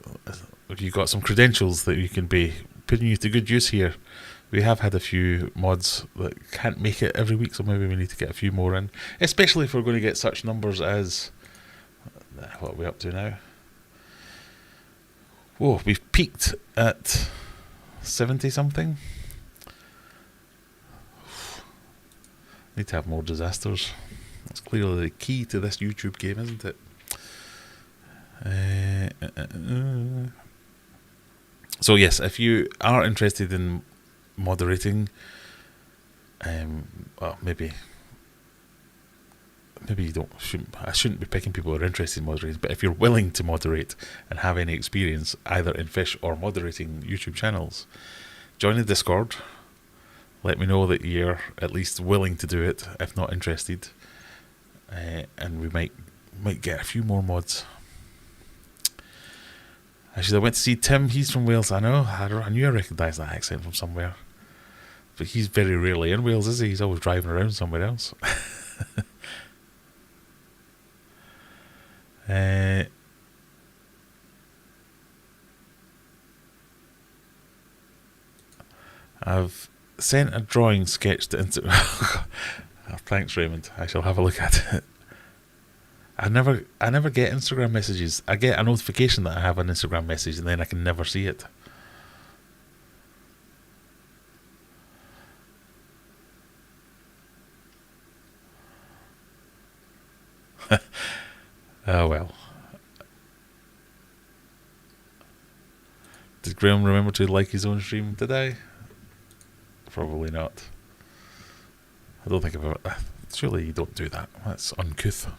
Speaker 1: Have you got some credentials that you can be putting you to good use here? We have had a few mods that can't make it every week, so maybe we need to get a few more in. Especially if we're going to get such numbers as... What are we up to now? Whoa, we've peaked at 70 something. Need to have more disasters. That's clearly the key to this YouTube game, isn't it? So yes, if you are interested in moderating, well, maybe you don't. I shouldn't be picking people who are interested in moderating. But if you're willing to moderate and have any experience either in fish or moderating YouTube channels, join the Discord. Let me know that you're at least willing to do it, if not interested, and we might get a few more mods. Actually, I went to see Tim. He's from Wales. I know. I knew I recognised that accent from somewhere. But he's very rarely in Wales, is he? He's always driving around somewhere else. I've sent a drawing sketch to Instagram. Oh, thanks, Raymond. I shall have a look at it. I never get Instagram messages. I get a notification that I have an Instagram message, and then I can never see it. Oh well. Did Graham remember to like his own stream? Did I? Probably not. I don't think I've ever... Surely you don't do that. That's uncouth.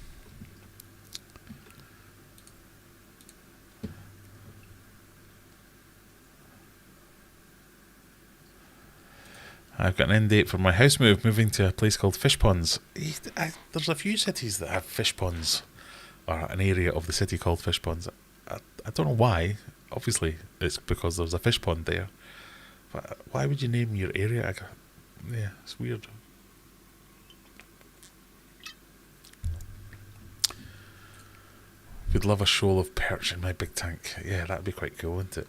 Speaker 1: I've got an end date for my house move, moving to a place called Fish Ponds. There's a few cities that have fish ponds, or an area of the city called Fish Ponds. I don't know why. Obviously, it's because there's a fish pond there. But why would you name your area? Yeah, it's weird. Would love a shoal of perch in my big tank. Yeah, that'd be quite cool, wouldn't it?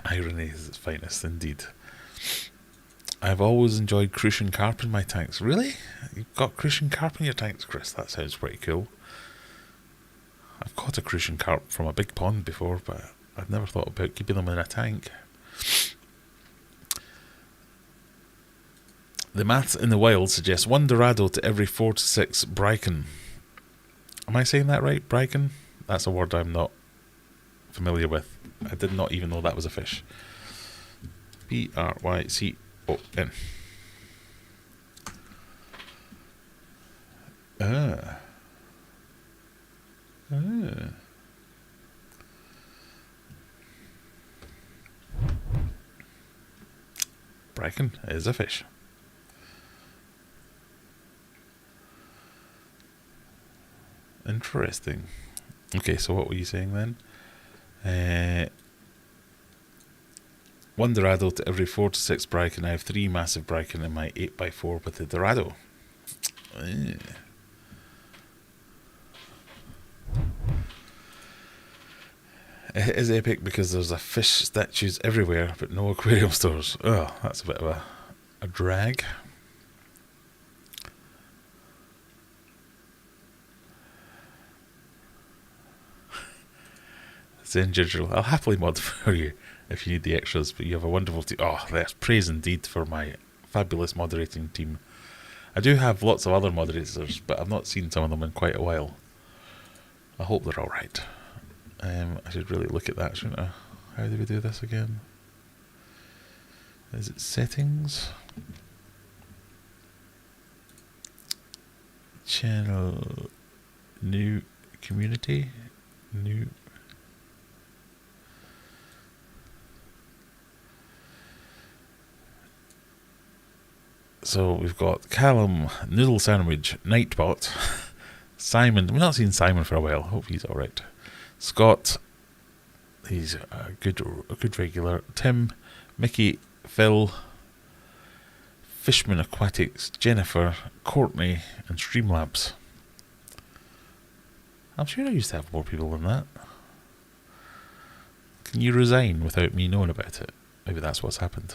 Speaker 1: Irony is its finest, indeed. I've always enjoyed crucian carp in my tanks. Really? You've got crucian carp in your tanks, Chris? That sounds pretty cool. I've caught a crucian carp from a big pond before, but I've never thought about keeping them in a tank. The maths in the wild suggests 1 Dorado to every 4 to 6 Brycan. Am I saying that right? Brycan? That's a word I'm not familiar with. I did not even know that was a fish. Brycon. Brycan is a fish. Interesting. Okay, so what were you saying then? 1 Dorado to every 4 to 6 Brycan. I have 3 massive Brycan in my 8x4 with the Dorado. It is epic because there's a fish statues everywhere, but no aquarium stores. Oh, that's a bit of a drag. Zen Digital. I'll happily mod for you if you need the extras, but you have a wonderful team. Oh, that's praise indeed for my fabulous moderating team. I do have lots of other moderators, but I've not seen some of them in quite a while. I hope they're alright. I should really look at that, shouldn't I? How do we do this again? Is it settings? Channel. New community. New. So we've got Callum, Noodle Sandwich, Nightbot, Simon. We've not seen Simon for a while. Hope he's alright. Scott, he's a good regular. Tim, Mickey, Phil, Fishman Aquatics, Jennifer, Courtney, and Streamlabs. I'm sure I used to have more people than that. Can you resign without me knowing about it? Maybe that's what's happened.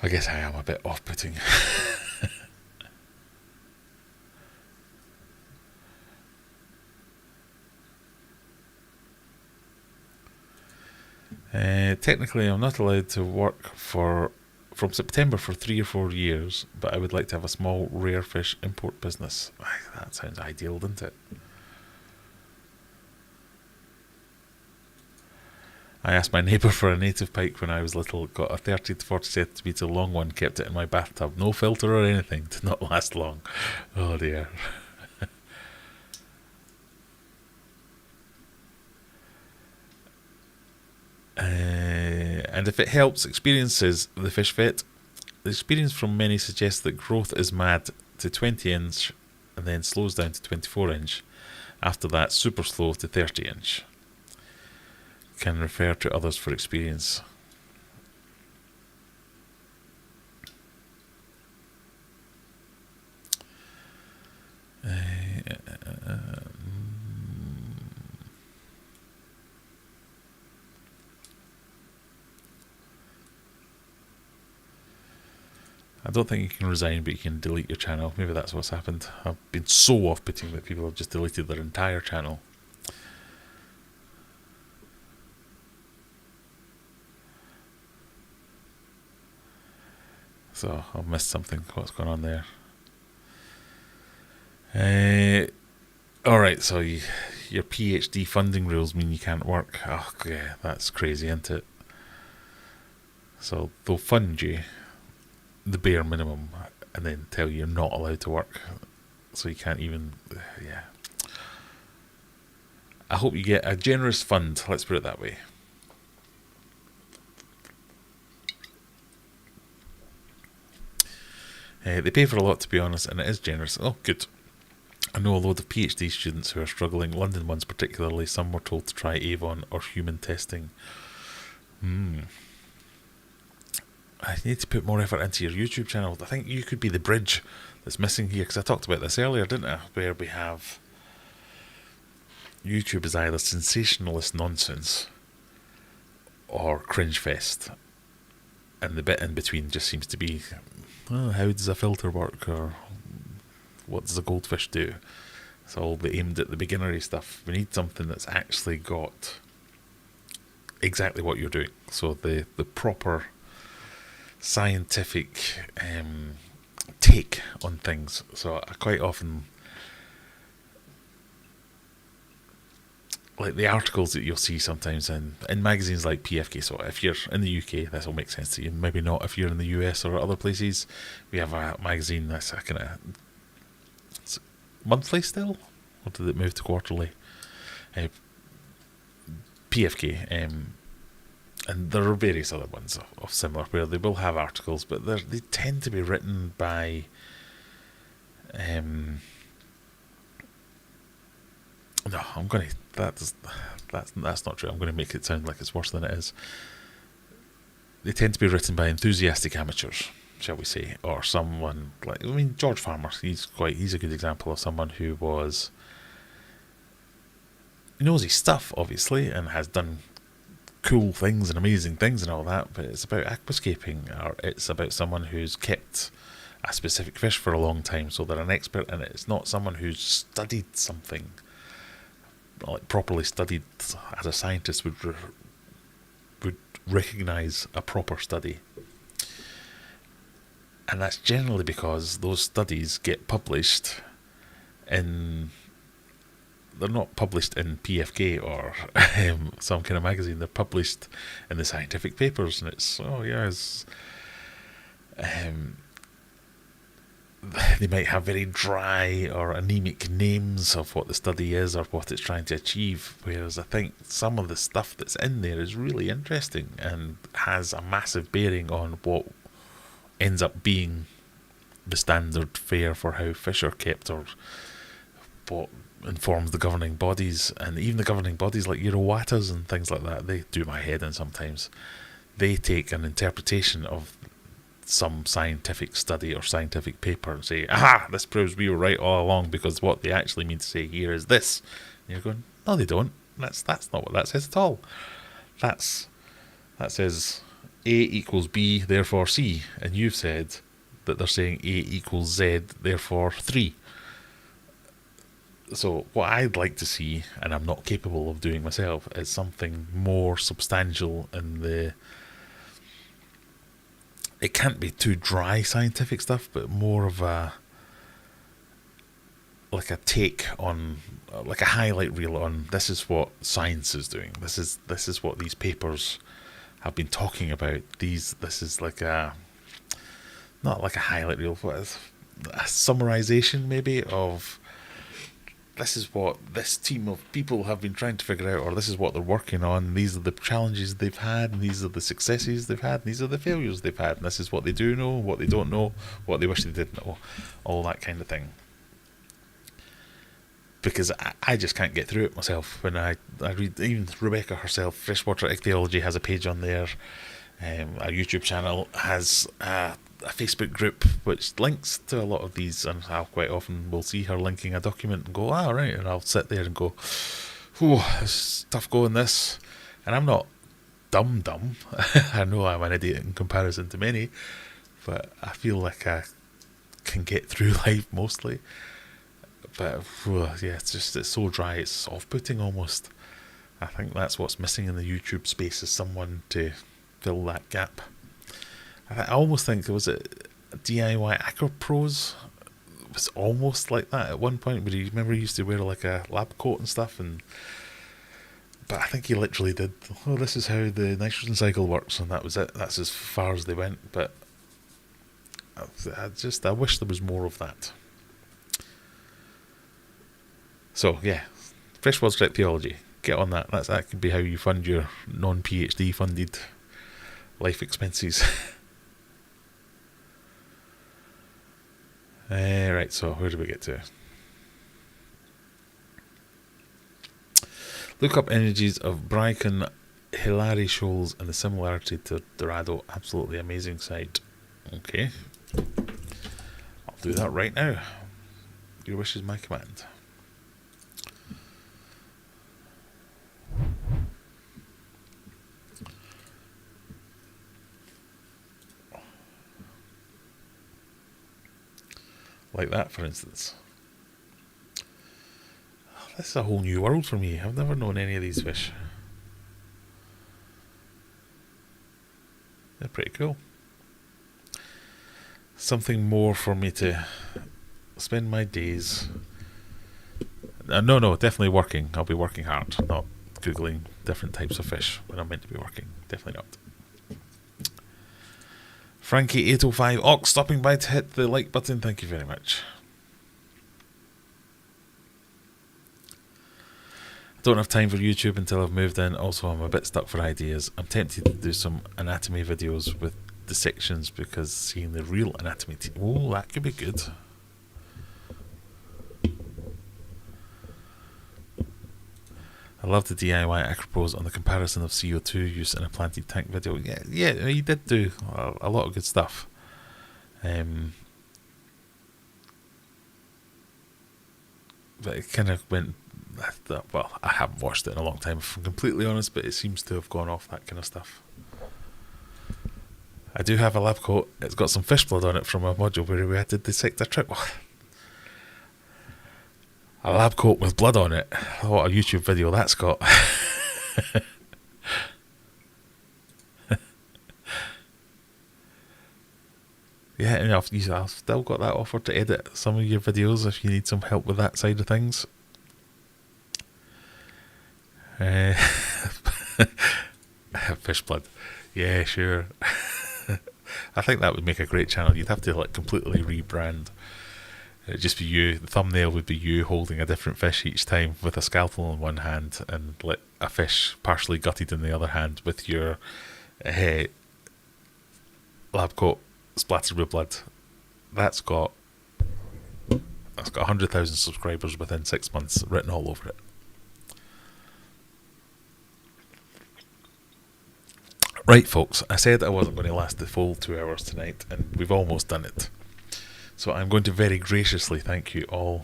Speaker 1: I guess I am a bit off-putting. Technically, I'm not allowed to work from September for 3 or 4 years, but I would like to have a small rare fish import business. That sounds ideal, doesn't it? I asked my neighbour for a native pike when I was little, got a 30 to 40 centimetre long one, kept it in my bathtub. No filter or anything, did not last long. Oh dear. And if it helps experiences the fish vet, the experience from many suggests that growth is mad to 20 inch and then slows down to 24 inch. After that, super slow to 30 inch. Can refer to others for experience. I don't think you can resign, but you can delete your channel. Maybe that's what's happened. I've been so off-putting that people have just deleted their entire channel. So I've missed something. What's going on there? Alright, so your PhD funding rules mean you can't work. Oh, yeah, that's crazy, isn't it? So they'll fund you the bare minimum and then tell you you're not allowed to work. So you can't even... yeah. I hope you get a generous fund, let's put it that way. They pay for a lot, to be honest, and it is generous. Oh, good. I know a load of PhD students who are struggling, London ones particularly. Some were told to try Avon or human testing. I need to put more effort into your YouTube channel. I think you could be the bridge that's missing here, because I talked about this earlier, didn't I? Where we have... YouTube is either sensationalist nonsense or cringe fest, and the bit in between just seems to be, oh, how does a filter work, or what does a goldfish do? It's all aimed at the beginnery stuff. We need something that's actually got exactly what you're doing. So the proper scientific take on things. So I quite often... like the articles that you'll see sometimes in magazines like PFK. So if you're in the UK, this will make sense to you. Maybe not if you're in the US or other places. We have a magazine that's a kind of monthly still, or did it move to quarterly? PFK, and there are various other ones of similar where they will have articles, but they tend to be written by no, I'm going to... That's not true. I'm going to make it sound like it's worse than it is. They tend to be written by enthusiastic amateurs, shall we say, or someone like... I mean, George Farmer, he's a good example of someone who was... he knows his stuff, obviously, and has done cool things and amazing things and all that, but it's about aquascaping, or it's about someone who's kept a specific fish for a long time, so they're an expert in it. It's not someone who's studied something, like properly studied as a scientist would recognise a proper study. And that's generally because those studies get published in... they're not published in PFK or some kind of magazine. They're published in the scientific papers, and it's... oh yeah, it's... they might have very dry or anemic names of what the study is or what it's trying to achieve, whereas I think some of the stuff that's in there is really interesting and has a massive bearing on what ends up being the standard fare for how fish are kept, or what informs the governing bodies. And even the governing bodies like Eurowatas and things like that, they do my head in sometimes. They take an interpretation of some scientific study or scientific paper and say, aha, this proves we were right all along, because what they actually mean to say here is this. And you're going, no, they don't. That's not what that says at all. That says A equals B, therefore C. And you've said that they're saying A equals Z, therefore 3. So what I'd like to see, and I'm not capable of doing myself, is something more substantial in the... it can't be too dry scientific stuff, but more of a... like a take on... like a highlight reel on, this is what science is doing. This is what these papers have been talking about. This is like a... not like a highlight reel, but a summarization maybe of... this is what this team of people have been trying to figure out, or this is what they're working on. These are the challenges they've had, and these are the successes they've had, and these are the failures they've had, and this is what they do know, what they don't know, what they wish they did know, all that kind of thing. Because I just can't get through it myself. When I read, even Rebecca herself, Freshwater Ichthyology, has a page on there. Our YouTube channel has a Facebook group which links to a lot of these, and I'll quite often will see her linking a document and go, ah, right, and I'll sit there and go, whew, it's tough going this. And I'm not dumb. I know I'm an idiot in comparison to many, but I feel like I can get through life mostly. But yeah, it's so dry, it's off-putting almost. I think that's what's missing in the YouTube space, is someone to fill that gap. I almost think it was a DIY Aqua Pros. It was almost like that at one point, but you remember he used to wear like a lab coat and stuff, but I think he literally did, oh, this is how the nitrogen cycle works, and that was it. That's as far as they went, but I wish there was more of that. So yeah, freshwater strip theology, get on that. That could be how you fund your non-PhD funded life expenses. Right, so where do we get to? Look up energies of Brycon, Hilary Shoals, and the similarity to Dorado. Absolutely amazing site. Okay, I'll do that right now. Your wish is my command. Like that, for instance. This is a whole new world for me. I've never known any of these fish. They're pretty cool. Something more for me to spend my days. No, definitely working. I'll be working hard, not Googling different types of fish when I'm meant to be working. Definitely not. Frankie805 Ox stopping by to hit the like button. Thank you very much. I don't have time for YouTube until I've moved in. Also, I'm a bit stuck for ideas. I'm tempted to do some anatomy videos with dissections because seeing the real anatomy... oh, that could be good. I love the DIY Acropros on the comparison of CO2 use in a planted tank video. Yeah, he did do a lot of good stuff. But it kind of went... well, I haven't watched it in a long time, if I'm completely honest, but it seems to have gone off that kind of stuff. I do have a lab coat. It's got some fish blood on it from a module where we had to dissect a trip. A lab coat with blood on it. What a YouTube video that's got. Yeah, and I've still got that offer to edit some of your videos if you need some help with that side of things. Fish blood. Yeah, sure. I think that would make a great channel. You'd have to like completely rebrand. It'd just be you. The thumbnail would be you holding a different fish each time with a scalpel in one hand and like a fish partially gutted in the other hand with your lab coat splattered with blood. That's got 100,000 subscribers within 6 months written all over it. Right, folks, I said I wasn't going to last the full 2 hours tonight, and we've almost done it. So I'm going to very graciously thank you all.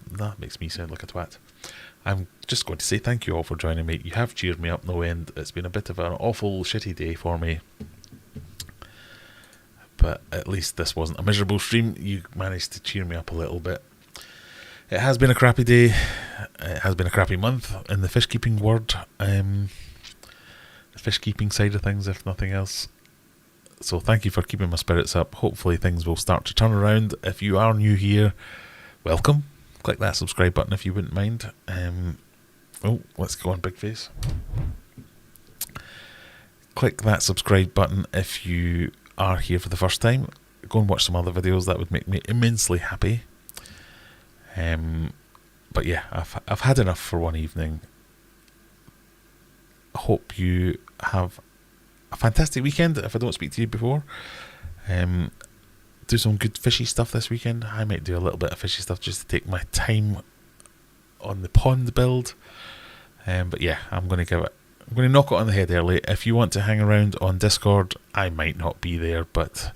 Speaker 1: That makes me sound like a twat. I'm just going to say thank you all for joining me. You have cheered me up no end. It's been a bit of an awful shitty day for me. But at least this wasn't a miserable stream. You managed to cheer me up a little bit. It has been a crappy day. It has been a crappy month in the fish keeping world. The fish keeping side of things, if nothing else. So thank you for keeping my spirits up. Hopefully things will start to turn around. If you are new here, welcome. Click that subscribe button if you wouldn't mind. Let's go on big face. Click that subscribe button if you are here for the first time. Go and watch some other videos. That would make me immensely happy. But yeah, I've had enough for one evening. I hope you have a fantastic weekend if I don't speak to you before. Do some good fishy stuff this weekend. I might do a little bit of fishy stuff just to take my time on the pond build. But yeah, I'm going to knock it on the head early. If you want to hang around on Discord, I might not be there, but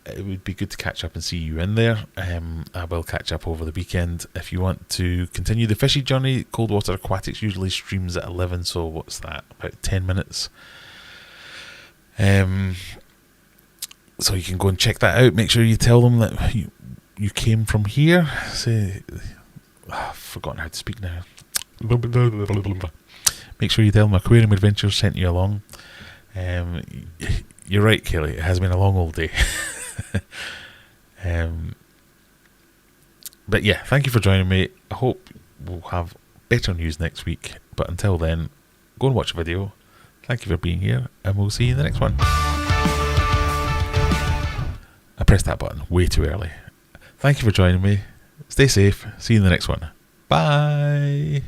Speaker 1: it would be good to catch up and see you in there. I will catch up over the weekend. If you want to continue the fishy journey, Cold Water Aquatics usually streams at 11, so what's that, about 10 minutes. So you can go and check that out. Make sure you tell them that you came from here. Say, I've forgotten how to speak now. Make sure you tell them Aquarium Adventures sent you along. You're right, Kelly. It has been a long old day. But yeah, thank you for joining me. I hope we'll have better news next week. But until then, go and watch a video. Thank you for being here, and we'll see you in the next one. I pressed that button way too early. Thank you for joining me. Stay safe. See you in the next one. Bye.